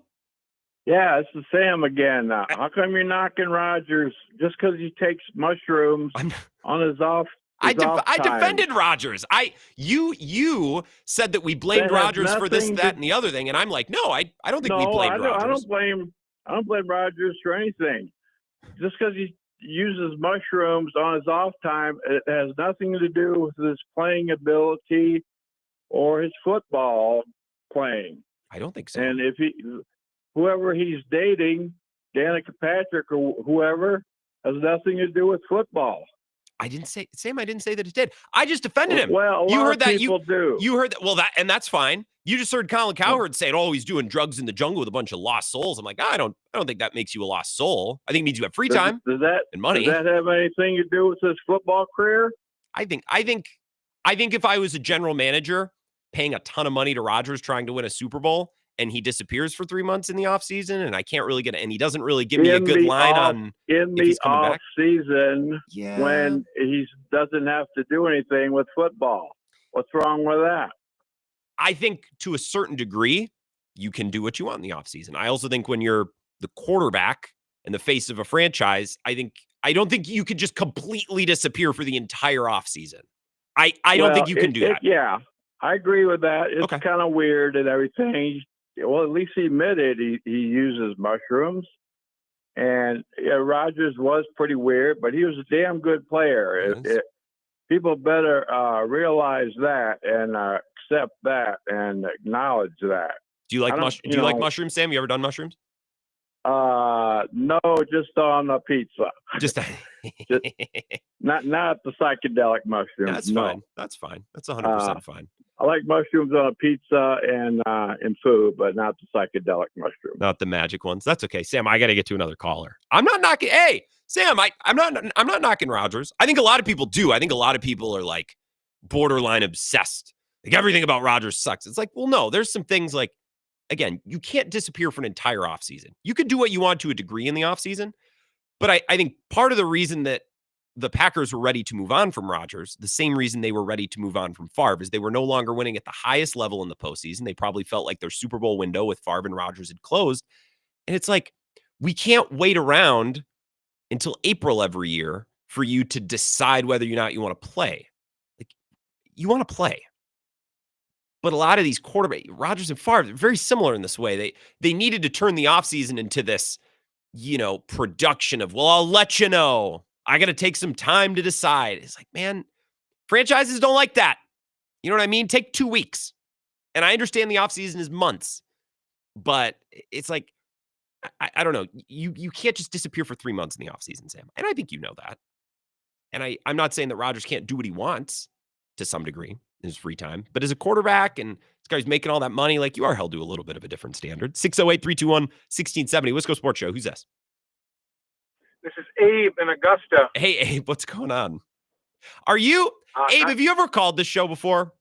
Yeah, it's Sam again. How come you're knocking Rodgers just because he takes mushrooms on his off? I defended Rodgers. You said that we blamed Rodgers for this, that, and the other thing, and I'm like, no, I don't think we blamed Rodgers. I don't blame Rodgers for anything. Just because he uses mushrooms on his off time, it has nothing to do with his playing ability or his football playing. I don't think so. And if whoever he's dating, Danica Patrick or whoever, has nothing to do with football. I didn't say that it did. I just defended him. Well, you heard that. People do. You heard that. Well, that's fine. You just heard Colin Cowherd saying, "Oh, he's doing drugs in the jungle with a bunch of lost souls." I'm like, I don't think that makes you a lost soul. I think it means you have free time and money. Does that have anything to do with his football career? I think if I was a general manager paying a ton of money to Rodgers trying to win a Super Bowl, and he disappears for 3 months in the offseason, and I can't really and he doesn't really give me a good line on in the off season when he doesn't have to do anything with football. What's wrong with that? I think to a certain degree, you can do what you want in the offseason. I also think when you're the quarterback and the face of a franchise, I don't think you could just completely disappear for the entire offseason. I don't think you can do that. Yeah, I agree with that. It's kind of weird and everything. Well, at least he admitted he uses mushrooms. And Rodgers was pretty weird, but he was a damn good player. People better realize that and accept that and acknowledge that. Do you like like mushrooms, Sam? You ever done mushrooms? No, just on a pizza. Just not the psychedelic mushrooms. That's fine. That's fine. That's 100% fine. I like mushrooms on a pizza and in food, but not the psychedelic mushrooms. Not the magic ones. That's okay. Sam, I got to get to another caller. I'm not knocking. Hey, Sam, I'm not knocking Rodgers. I think a lot of people do. I think a lot of people are like borderline obsessed. Like everything about Rodgers sucks. It's like, well, no, there's some things like, again, you can't disappear for an entire offseason. You could do what you want to a degree in the offseason, but I think part of the reason that the Packers were ready to move on from Rodgers, the same reason they were ready to move on from Favre, is they were no longer winning at the highest level in the postseason. They probably felt like their Super Bowl window with Favre and Rodgers had closed. And it's like, we can't wait around until April every year for you to decide whether or not you want to play. Like, you want to play. But a lot of these quarterbacks, Rodgers and Favre, they're very similar in this way. They needed to turn the offseason into this, production of, well, I'll let you know. I got to take some time to decide. It's like, man, franchises don't like that. You know what I mean? Take 2 weeks. And I understand the offseason is months, but it's like, I don't know. You can't just disappear for 3 months in the offseason, Sam. And I think you know that. And I'm not saying that Rodgers can't do what he wants to some degree in his free time. But as a quarterback and this guy's making all that money, like, you are held to a little bit of a different standard. 608-321-1670. Wisco Sports Show. Who's this? This is Abe in Augusta. Hey, Abe, what's going on? Are you, Abe, have you ever called this show before?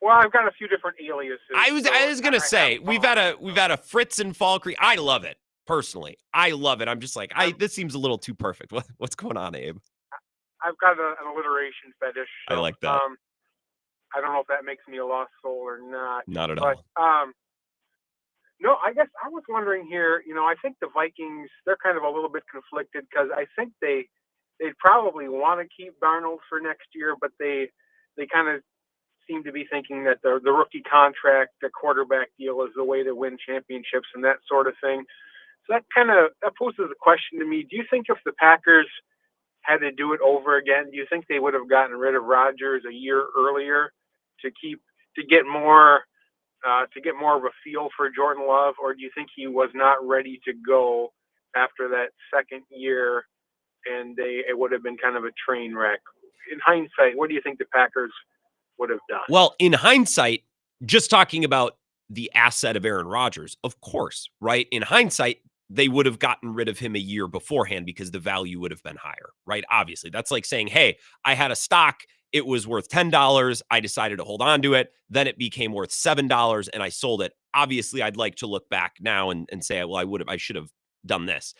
Well, I've got a few different aliases. I was gonna say we've had a Fritz and Fall Creek. I love it personally. I love it. I'm just like, this seems a little too perfect. What's going on, Abe? I've got an alliteration fetish. So, I like that. I don't know if that makes me a lost soul or not. Not at all. No, I guess I was wondering here. I think the Vikings, they're kind of a little bit conflicted because I think they'd probably want to keep Darnold for next year, but they kind of seem to be thinking that the rookie contract, the quarterback deal is the way to win championships and that sort of thing. So that poses a question to me. Do you think if the Packers had to do it over again, do you think they would have gotten rid of Rodgers a year earlier to get more of a feel for Jordan Love, or do you think he was not ready to go after that second year and it would have been kind of a train wreck? In hindsight, what do you think the Packers would have done? Well, in hindsight, just talking about the asset of Aaron Rodgers, of course, right? In hindsight, they would have gotten rid of him a year beforehand because the value would have been higher, right? Obviously, that's like saying, hey, I had a stock, it was worth $10. I decided to hold on to it. Then it became worth $7 and I sold it. Obviously, I'd like to look back now and say, well, I should have done this.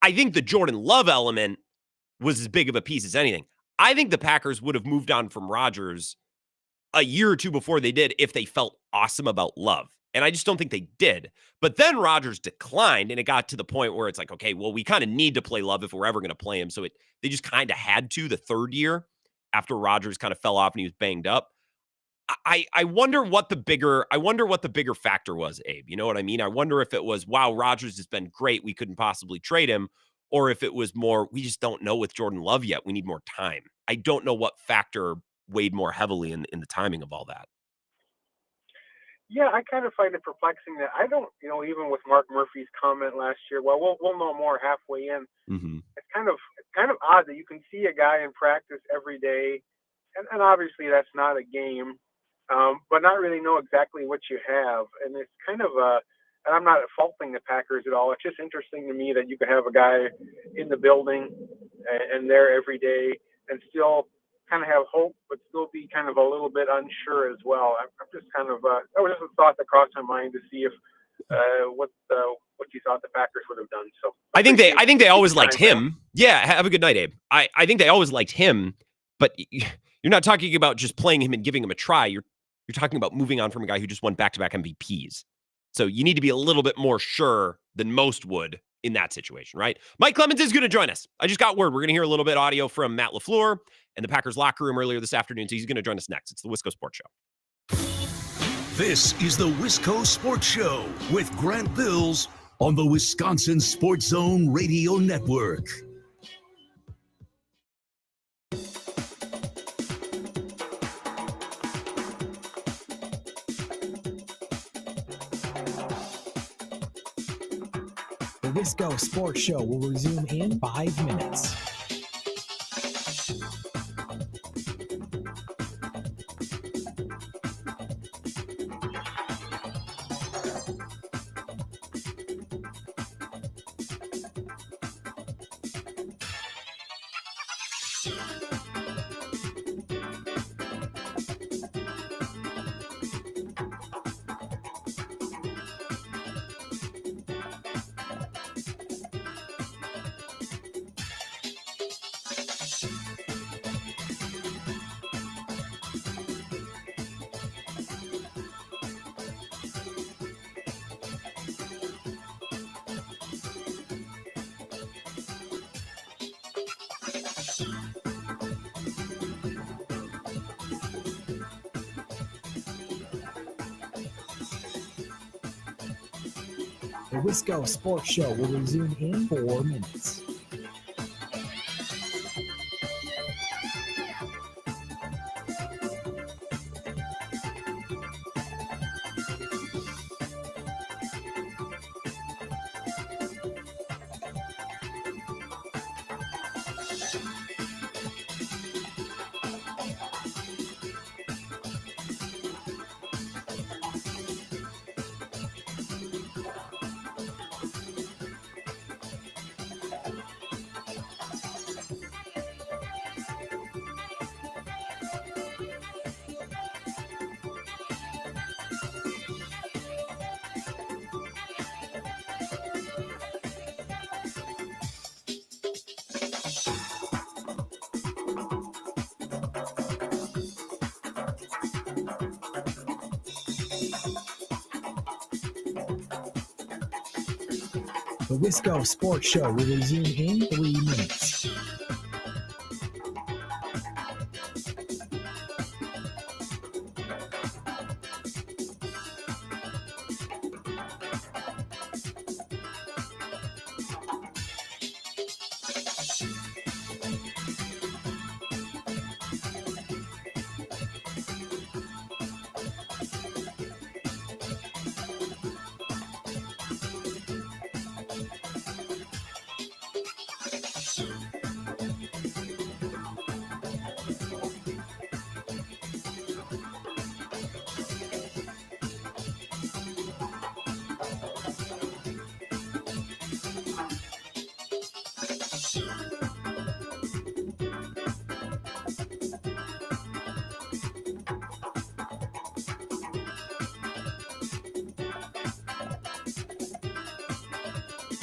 I think the Jordan Love element was as big of a piece as anything. I think the Packers would have moved on from Rodgers a year or two before they did if they felt awesome about Love. And I just don't think they did. But then Rodgers declined, and it got to the point where it's like, okay, well, we kind of need to play Love if we're ever going to play him. So they just kind of had to the third year after Rodgers kind of fell off and he was banged up. I wonder what the bigger factor was, Abe. You know what I mean? I wonder if it was, wow, Rodgers has been great, we couldn't possibly trade him, or if it was more, we just don't know with Jordan Love yet. We need more time. I don't know what factor weighed more heavily in the timing of all that. Yeah, I kind of find it perplexing that I don't, even with Mark Murphy's comment last year, well, we'll know more halfway in. Mm-hmm. It's kind of odd that you can see a guy in practice every day, and obviously that's not a game, but not really know exactly what you have. And it's kind of and I'm not faulting the Packers at all. It's just interesting to me that you could have a guy in the building and there every day and still kind of have hope, but still be kind of a little bit unsure as well. I'm just kind of that was just a thought that crossed my mind to see if what you thought the Packers would have done. So I think they always liked him. Yeah, have a good night, Abe. I think they always liked him, but you're not talking about just playing him and giving him a try. You're talking about moving on from a guy who just won back-to-back MVPs. So you need to be a little bit more sure than most would in that situation, right? Mike Clemens is going to join us. I just got word. We're going to hear a little bit audio from Matt LaFleur and the Packers locker room earlier this afternoon. So he's going to join us next. It's the Wisco Sports Show. This is the Wisco Sports Show with Grant Bills on the Wisconsin Sports Zone Radio Network. The Wisco Sports Show will resume in 5 minutes. The Wisco Sports Show will resume in 4 minutes. The Wisco Sports Show will resume in 3 minutes.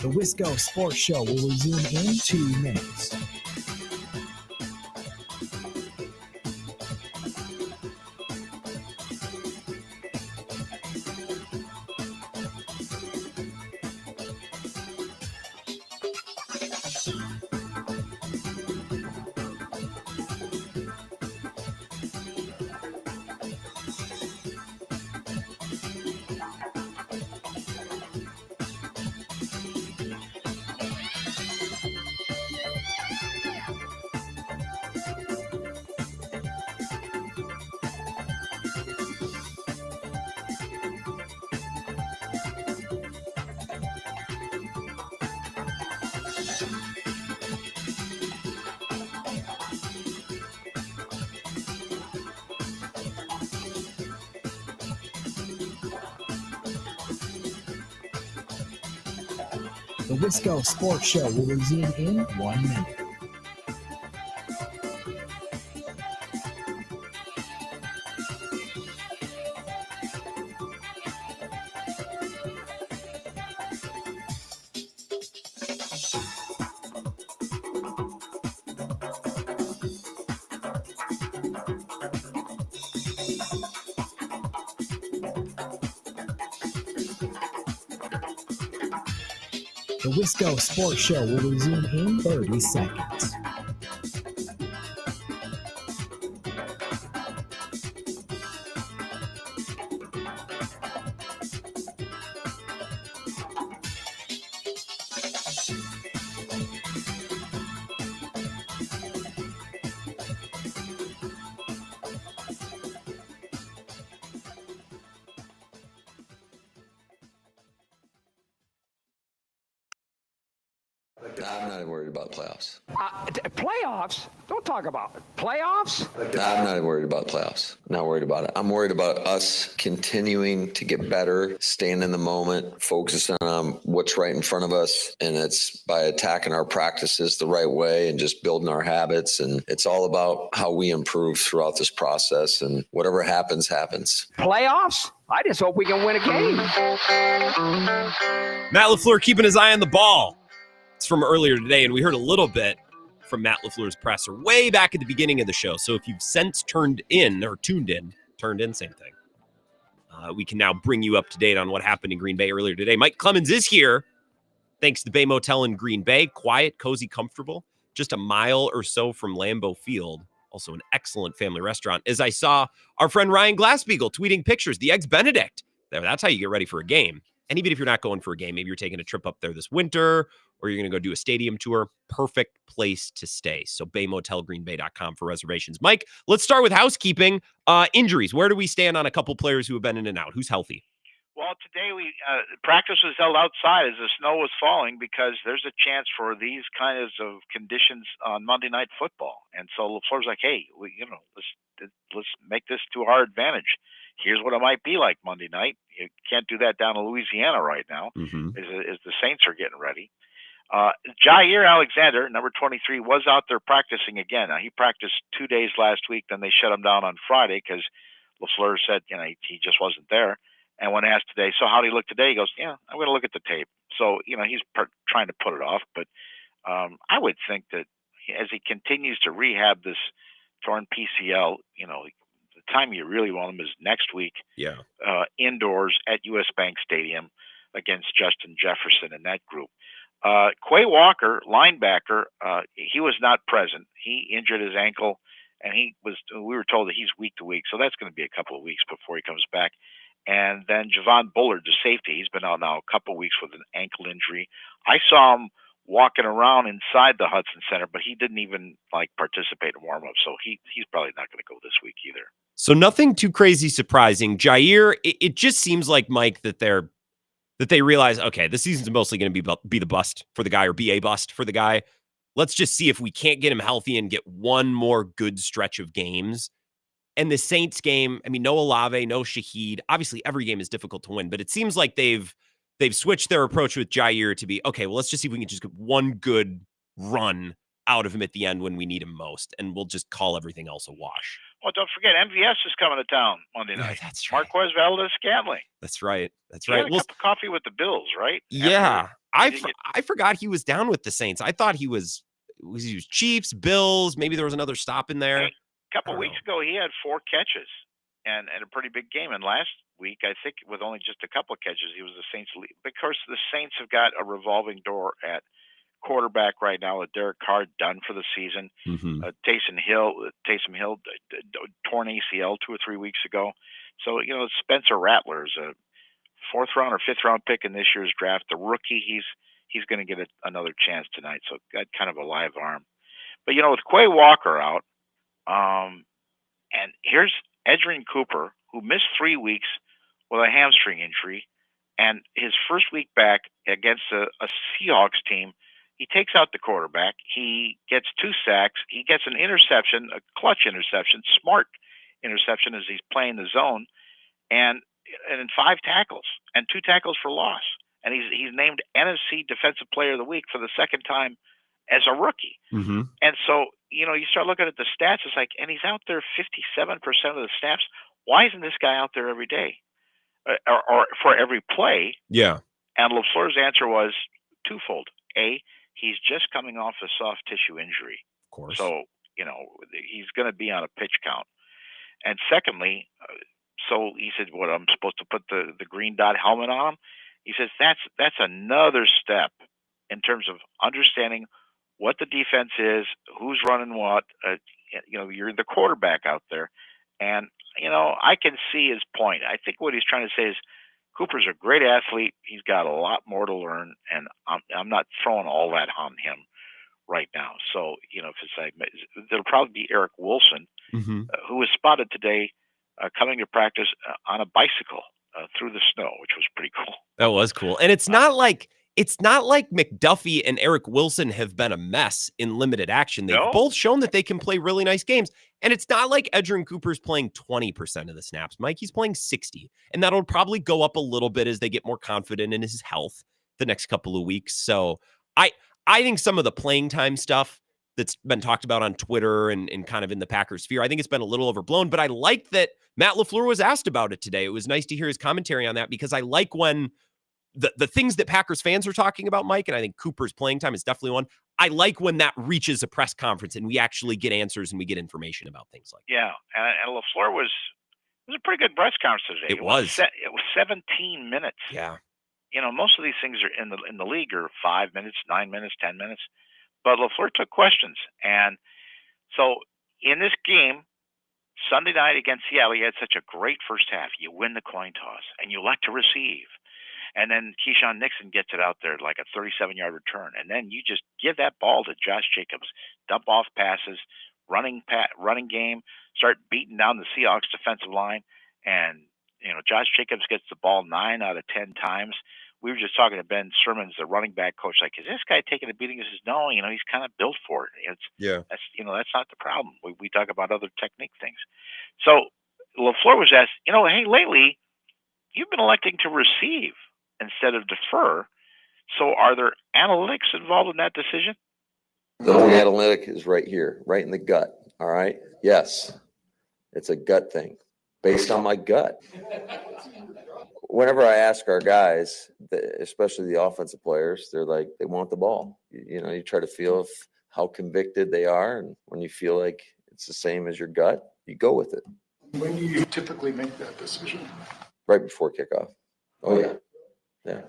The Wisco Sports Show will resume in 2 minutes. The Wisco Sports Show will resume in 1 minute. The Wisco Sports Show will resume in 30 seconds. I'm not worried about playoffs. Playoffs? Don't talk about it. Playoffs? I'm not worried about playoffs. Not worried about it. I'm worried about us continuing to get better, staying in the moment, focusing on what's right in front of us. And it's by attacking our practices the right way and just building our habits. And it's all about how we improve throughout this process. And whatever happens, happens. Playoffs? I just hope we can win a game. Matt LaFleur keeping his eye on the ball. It's from earlier today, and we heard a little bit from Matt LaFleur's presser way back at the beginning of the show. So if you've since turned in, same thing. We can now bring you up to date on what happened in Green Bay earlier today. Mike Clemens is here, thanks to Bay Motel in Green Bay. Quiet, cozy, comfortable, just a mile or so from Lambeau Field. Also an excellent family restaurant. As I saw our friend Ryan Glasspiegel tweeting pictures, the Eggs Benedict. That's how you get ready for a game. And even if you're not going for a game, maybe you're taking a trip up there this winter, or you're going to go do a stadium tour, perfect place to stay. So baymotelgreenbay.com for reservations. Mike, let's start with housekeeping. Injuries. Where do we stand on a couple players who have been in and out? Who's healthy? Well, today practice was held outside as the snow was falling because there's a chance for these kinds of conditions on Monday Night Football. And so LaFleur's like, hey, let's make this to our advantage. Here's what it might be like Monday night. You can't do that down in Louisiana right now as the Saints are getting ready. Jair Alexander, number 23, was out there practicing again. Now, he practiced 2 days last week, then they shut him down on Friday because LaFleur said he just wasn't there. And when asked today, so how do you look today? He goes, yeah, I'm going to look at the tape. So, he's trying to put it off. But I would think that as he continues to rehab this torn PCL, the time you really want him is next week. Yeah. Indoors at US Bank Stadium against Justin Jefferson and that group. Quay Walker, linebacker, he was not present. He injured his ankle, and we were told that he's week to week. So that's going to be a couple of weeks before he comes back. And then Javon Bullard, the safety, he's been out now a couple of weeks with an ankle injury. I saw him walking around inside the Hudson Center, but he didn't even participate in warm-up. So he's probably not going to go this week either. So nothing too crazy surprising. Jair, it just seems like, Mike, that they realize, okay, the season's mostly going to be the bust for the guy, or be a bust for the guy. Let's just see if we can't get him healthy and get one more good stretch of games. And the Saints game, no Olave, no Shaheed. Obviously, every game is difficult to win, but it seems like they've switched their approach with Jair to be, okay, well, let's just see if we can just get one good run out of him at the end when we need him most, and we'll just call everything else a wash. Well, don't forget, MVS is coming to town Monday night. Yeah, that's right. Marquez Valdez-Scantling. That's right. He had a cup of coffee with the Bills, right? Yeah. I forgot he was down with the Saints. I thought he was Chiefs, Bills. Maybe there was another stop in there. A couple of weeks ago, he had 4 catches and a pretty big game. And last week, I think with only just a couple of catches, he was the Saints' lead. Because the Saints have got a revolving door at quarterback right now with Derek Carr done for the season. Taysom Hill torn ACL 2 or 3 weeks ago. So, Spencer Rattler is a 4th round or 5th round pick in this year's draft. The rookie, he's going to get another chance tonight. So got kind of a live arm. But, with Quay Walker out, and here's Edgerrin Cooper, who missed 3 weeks with a hamstring injury, and his first week back against a Seahawks team, he takes out the quarterback. He gets 2 sacks. He gets an interception, a clutch interception, smart interception as he's playing the zone, and 5 tackles and 2 tackles for loss. And he's named NFC Defensive Player of the Week for the second time as a rookie. And so, you start looking at the stats, it's like, and he's out there 57% of the snaps. Why isn't this guy out there every day or for every play? Yeah. And LaFleur's answer was twofold. A, he's just coming off a soft tissue injury. Of course. So, he's going to be on a pitch count. And secondly, so he said, what, I'm supposed to put the green dot helmet on him? He says, that's another step in terms of understanding what the defense is, who's running what. You're the quarterback out there. And, I can see his point. I think what he's trying to say is Cooper's a great athlete. He's got a lot more to learn, and I'm not throwing all that on him right now. So, if it's like, there'll probably be Eric Wilson, who was spotted today coming to practice on a bicycle through the snow, which was pretty cool. That was cool. And it's not like it's not like McDuffie and Eric Wilson have been a mess in limited action. They've both shown that they can play really nice games. And it's not like Edgerrin Cooper's playing 20% of the snaps, Mike. He's playing 60. And that'll probably go up a little bit as they get more confident in his health the next couple of weeks. So I think some of the playing time stuff that's been talked about on Twitter and kind of in the Packers sphere, I think it's been a little overblown. But I like that Matt LaFleur was asked about it today. It was nice to hear his commentary on that, because I like when the things that Packers fans are talking about, Mike, and I think Cooper's playing time is definitely one. I like when that reaches a press conference and we actually get answers and we get information about things like that. Yeah, and LaFleur was a pretty good press conference today. It was 17 minutes. Yeah. Most of these things are in the league are 5 minutes, 9 minutes, 10 minutes. But LaFleur took questions. And so in this game, Sunday night against Seattle, you had such a great first half. You win the coin toss, and you elect to receive. And then Keyshawn Nixon gets it out there like a 37-yard return. And then you just give that ball to Josh Jacobs, dump off passes, running game, start beating down the Seahawks defensive line. And, Josh Jacobs gets the ball 9 out of 10 times. We were just talking to Ben Shermans, the running back coach, like, is this guy taking a beating? He says, no, he's kind of built for it. That's not the problem. We talk about other technique things. So LaFleur was asked, hey, lately you've been electing to receive instead of defer. So are there analytics involved in that decision? The only analytic is right here, right in the gut. All right. Yes. It's a gut thing based on my gut. Whenever I ask our guys, especially the offensive players, they're like, they want the ball. You try to feel how convicted they are. And when you feel like it's the same as your gut, you go with it. When do you typically make that decision? Right before kickoff. Oh, yeah. Yeah.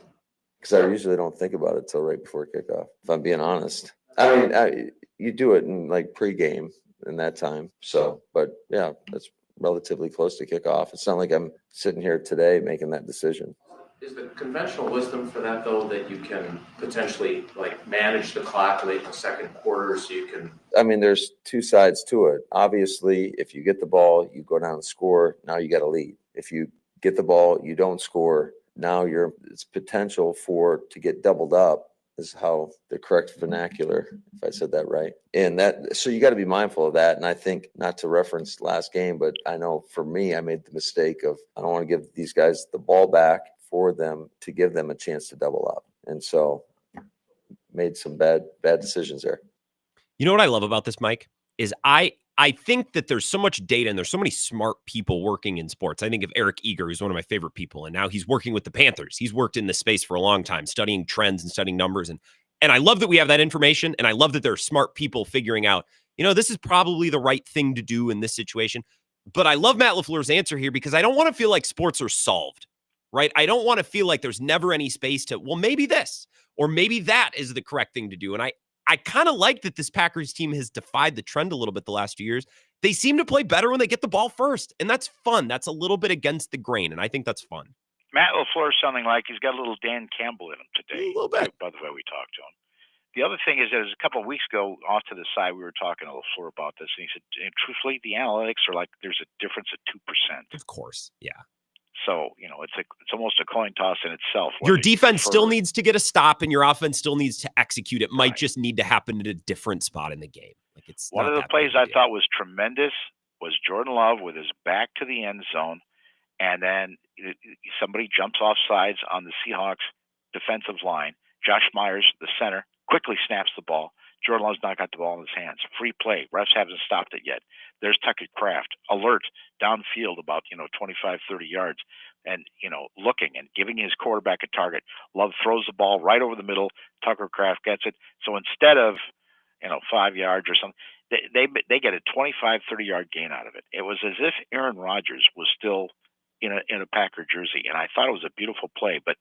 Because I usually don't think about it till right before kickoff, if I'm being honest. I mean, you do it in like pregame in that time. So, but yeah, that's relatively close to kickoff. It's not like I'm sitting here today making that decision. Is the conventional wisdom for that, though, that you can potentially manage the clock late in the second quarter so you can? I mean, there's two sides to it. Obviously, if you get the ball, you go down and score. Now you got a lead. If you get the ball, you don't score. Now it's potential to get doubled up is how the correct vernacular, if I said that right. And so you got to be mindful of that. And I think, not to reference last game, but I know for me, I made the mistake of, I don't want to give these guys the ball back for them to give them a chance to double up. And so made some bad decisions there. You know what I love about this, Mike, is I think that there's so much data and there's so many smart people working in sports. I think of Eric Eager, who's one of my favorite people, and now he's working with the Panthers. He's worked in this space for a long time, studying trends and studying numbers. And I love that we have that information, and I love that there are smart people figuring out, this is probably the right thing to do in this situation. But I love Matt LaFleur's answer here, because I don't want to feel like sports are solved, right? I don't want to feel like there's never any space to, well, maybe this or maybe that is the correct thing to do. And I kind of like that this Packers team has defied the trend a little bit the last few years. They seem to play better when they get the ball first, and that's fun. That's a little bit against the grain, and I think that's fun. Matt LaFleur sounding like he's got a little Dan Campbell in him today. A little bit. By the way we talked to him. The other thing is that a couple of weeks ago, off to the side, we were talking to LaFleur about this, and he said, truthfully, the analytics are like there's a difference of 2%. Of course, yeah. So, it's almost a coin toss in itself. Your defense still needs to get a stop, and your offense still needs to execute. It might just need to happen at a different spot in the game. It's one of the plays I thought was tremendous was Jordan Love with his back to the end zone, and then somebody jumps off sides on the Seahawks defensive line. Josh Myers, the center, quickly snaps the ball. Jordan Love's not got the ball in his hands. Free play. Refs haven't stopped it yet. There's Tucker Kraft, alert, downfield about, 25, 30 yards, and, looking and giving his quarterback a target. Love throws the ball right over the middle. Tucker Kraft gets it. So instead of, 5 yards or something, they get a 25, 30-yard gain out of it. It was as if Aaron Rodgers was still in a Packer jersey, and I thought it was a beautiful play. But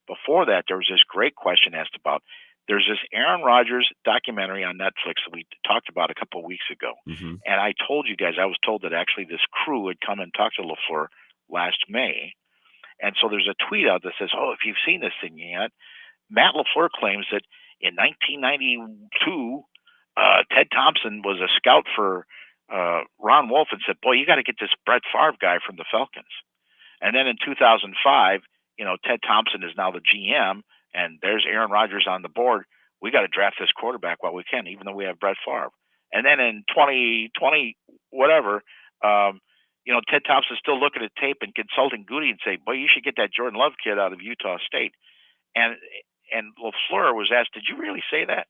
before that, there was this great question asked about. There's this Aaron Rodgers documentary on Netflix that we talked about a couple of weeks ago. Mm-hmm. And I told you guys, I was told that actually this crew had come and talked to LaFleur last May. And so there's a tweet out that says, if you've seen this thing yet, Matt LaFleur claims that in 1992, Ted Thompson was a scout for Ron Wolf and said, boy, you got to get this Brett Favre guy from the Falcons. And then in 2005, Ted Thompson is now the GM, and there's Aaron Rodgers on the board. We got to draft this quarterback while we can, even though we have Brett Favre. And then in 2020, whatever, Ted Thompson's still looking at tape and consulting Goody and say, boy, you should get that Jordan Love kid out of Utah State. And LaFleur was asked, did you really say that?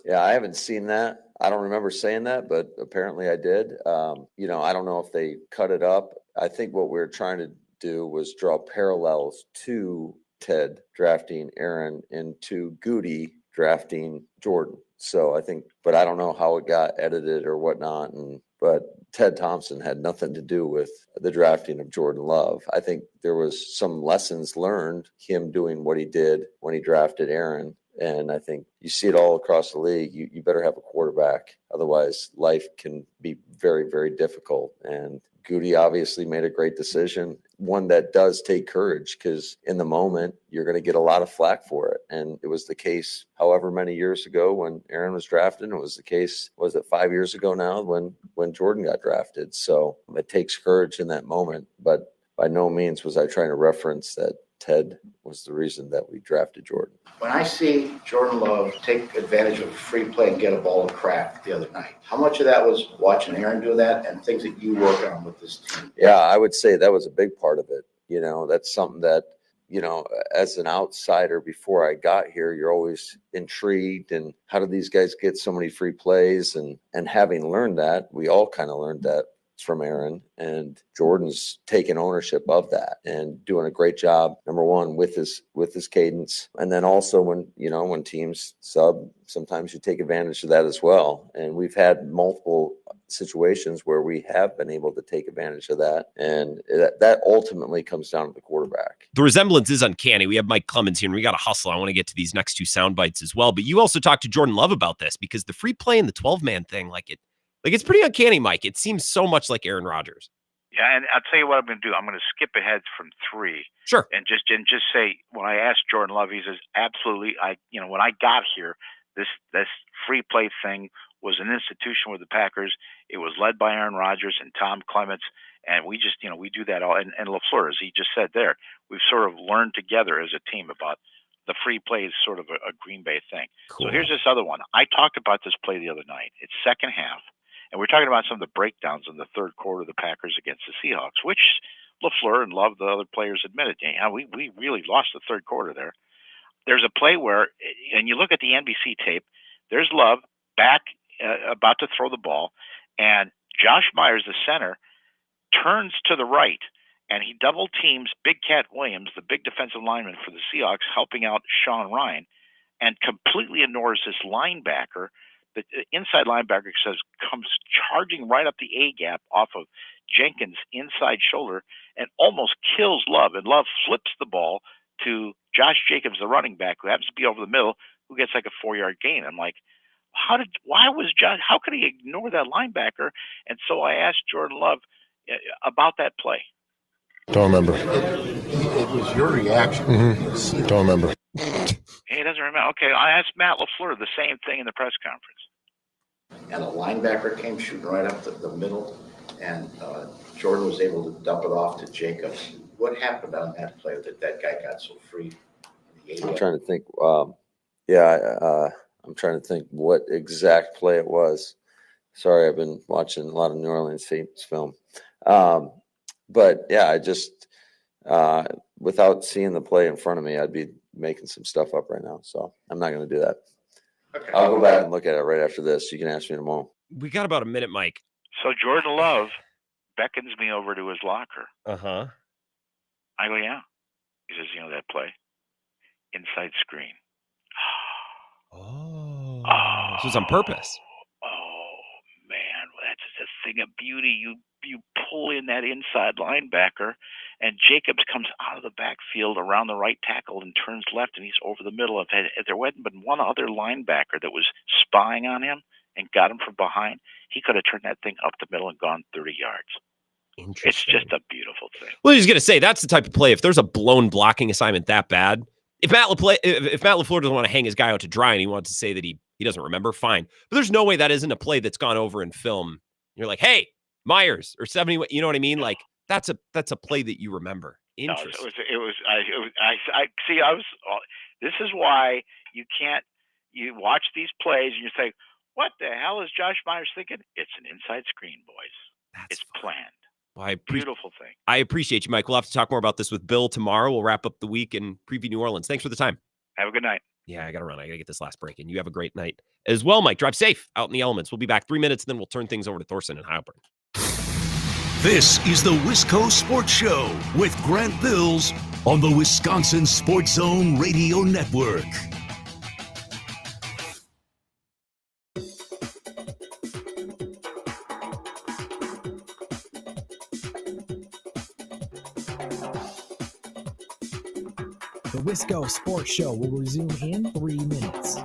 Yeah, I haven't seen that. I don't remember saying that, but apparently I did. I don't know if they cut it up. I think what we were trying to do was draw parallels to Ted drafting Aaron and to Goody drafting Jordan. So I think, but I don't know how it got edited or whatnot. But Ted Thompson had nothing to do with the drafting of Jordan Love. I think there was some lessons learned, him doing what he did when he drafted Aaron. And I think you see it all across the league. You better have a quarterback. Otherwise, life can be very, very difficult. And Goody obviously made a great decision, one that does take courage, because in the moment, you're going to get a lot of flack for it. And it was the case however many years ago when Aaron was drafted. It was the case, was it 5 years ago now when Jordan got drafted? So it takes courage in that moment. But by no means was I trying to reference that Ted was the reason that we drafted Jordan. When I see Jordan Love take advantage of a free play and get a ball to crack the other night, how much of that was watching Aaron do that and things that you work on with this team? Yeah, I would say that was a big part of it. That's something that, as an outsider before I got here, you're always intrigued. And how do these guys get so many free plays? And having learned that, we all kind of learned that from Aaron, and Jordan's taking ownership of that and doing a great job. Number one, with his cadence, and then also when teams sub, sometimes you take advantage of that as well. And we've had multiple situations where we have been able to take advantage of that, and that ultimately comes down to the quarterback. The resemblance is uncanny. We have Mike Clemens here, and we got to hustle. I want to get to these next two sound bites as well. But you also talked to Jordan Love about this, because the free play and the 12-man thing, it's pretty uncanny, Mike. It seems so much like Aaron Rodgers. Yeah, and I'll tell you what I'm going to do. I'm going to skip ahead from 3. Sure. And just say, when I asked Jordan Love, he says, absolutely. When I got here, this free play thing was an institution with the Packers. It was led by Aaron Rodgers and Tom Clements. And we just, we do that all. And LaFleur, as he just said there, we've sort of learned together as a team about the free play is sort of a Green Bay thing. Cool. So here's this other one. I talked about this play the other night. It's second half. And we're talking about some of the breakdowns in the third quarter of the Packers against the Seahawks, which LaFleur and Love, the other players, admitted. Yeah, we really lost the third quarter there. There's a play where, and you look at the NBC tape, there's Love back about to throw the ball, and Josh Myers, the center, turns to the right, and he double teams Big Cat Williams, the big defensive lineman for the Seahawks, helping out Sean Ryan, and completely ignores this linebacker. The inside linebacker comes charging right up the A gap off of Jenkins' inside shoulder and almost kills Love. And Love flips the ball to Josh Jacobs, the running back, who happens to be over the middle, who gets like a 4-yard gain. I'm like, how could he ignore that linebacker? And so I asked Jordan Love about that play. Don't remember. It was your reaction. Mm-hmm. Don't remember. He doesn't remember. Okay, I asked Matt LaFleur the same thing in the press conference. And a linebacker came shooting right up the middle, and Jordan was able to dump it off to Jacobs. What happened on that play that guy got so free? I'm trying to think. I'm trying to think what exact play it was. Sorry, I've been watching a lot of New Orleans Saints film. But yeah, I just, without seeing the play in front of me, I'd be making some stuff up right now. So I'm not going to do that. Okay. I'll go back and look at it right after this. You can ask me tomorrow. We got about a minute, Mike. So Jordan Love beckons me over to his locker. Uh-huh. I go, yeah. He says, that play? Inside screen. Oh. So it's on purpose. Oh, man. That's just a thing of beauty. You pull in that inside linebacker, and Jacobs comes out of the backfield around the right tackle and turns left, and he's over the middle of it. If there hadn't been one other linebacker that was spying on him and got him from behind, he could have turned that thing up the middle and gone 30 yards. It's just a beautiful thing. Well, I was going to say, that's the type of play. If there's a blown blocking assignment that bad, if Matt LaFleur doesn't want to hang his guy out to dry and he wants to say that he doesn't remember, fine. But there's no way that isn't a play that's gone over in film. You're like, hey, Myers or 70, you know what I mean? Like that's a play that you remember. Interesting. No, I was. This is why you can't. You watch these plays and you say, "What the hell is Josh Myers thinking?" It's an inside screen, boys. It's planned. Well, Beautiful thing. I appreciate you, Mike. We'll have to talk more about this with Bill tomorrow. We'll wrap up the week and preview New Orleans. Thanks for the time. Have a good night. Yeah, I got to run. I got to get this last break in. You have a great night as well, Mike. Drive safe out in the elements. We'll be back 3 minutes, and then we'll turn things over to Thorson and Heilbronn. This is the Wisco Sports Show with Grant Bills on the Wisconsin Sports Zone Radio Network. The Wisco Sports Show will resume in 3 minutes.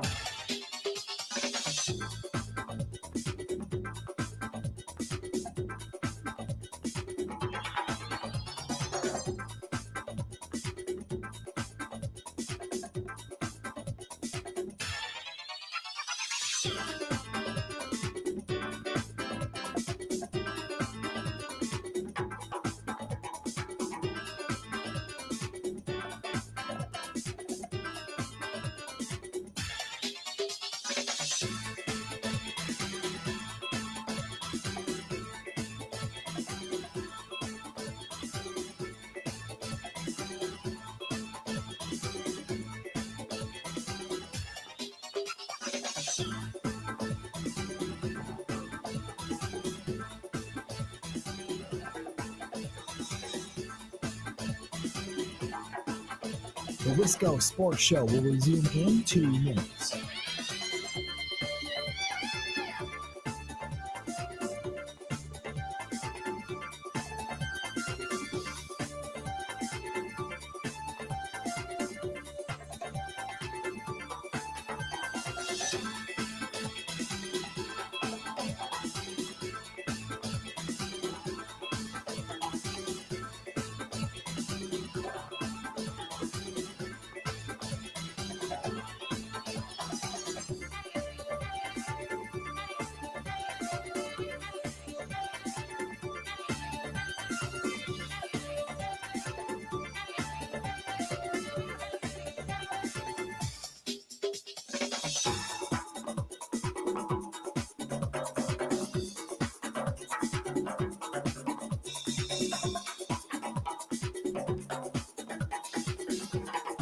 The Wisco Sports Show will resume in 2 minutes.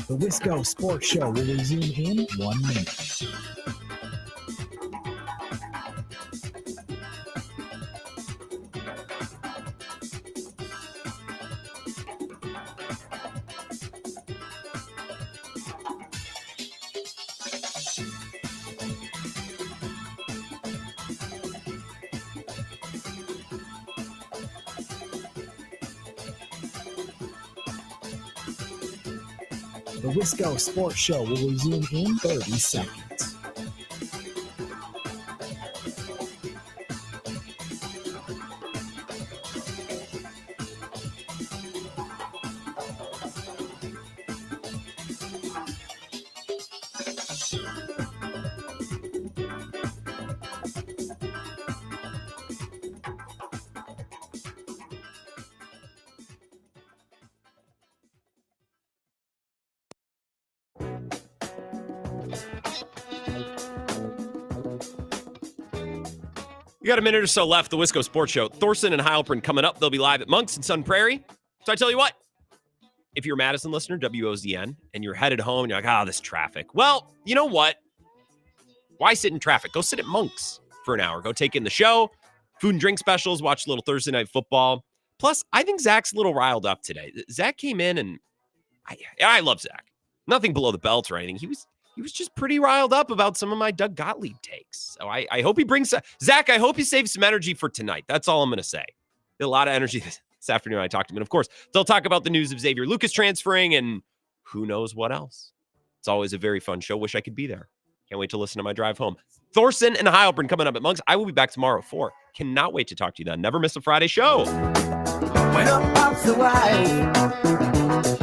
The Wisco Sports Show will resume in 1 minute. The Wisco Sports Show will resume in 30 seconds. We got a minute or so left. The Wisco Sports Show. Thorson and Heilbronn coming up. They'll be live at Monks in Sun Prairie. So I tell you what, if you're a Madison listener, WOZN, and you're headed home and you're like, this traffic. Well, you know what? Why sit in traffic? Go sit at Monks for an hour. Go take in the show, food and drink specials, watch a little Thursday Night Football. Plus, I think Zach's a little riled up today. Zach came in and I love Zach. Nothing below the belt or anything. He was just pretty riled up about some of my Doug Gottlieb takes. So I hope he brings Zach, I hope he saves some energy for tonight. That's all I'm going to say. A lot of energy this afternoon. I talked to him. And of course, they'll talk about the news of Xavier Lucas transferring and who knows what else. It's always a very fun show. Wish I could be there. Can't wait to listen to my drive home. Thorson and Heilbronn coming up at Monks. I will be back tomorrow at 4. Cannot wait to talk to you then. Never miss a Friday show. When up pops the wife.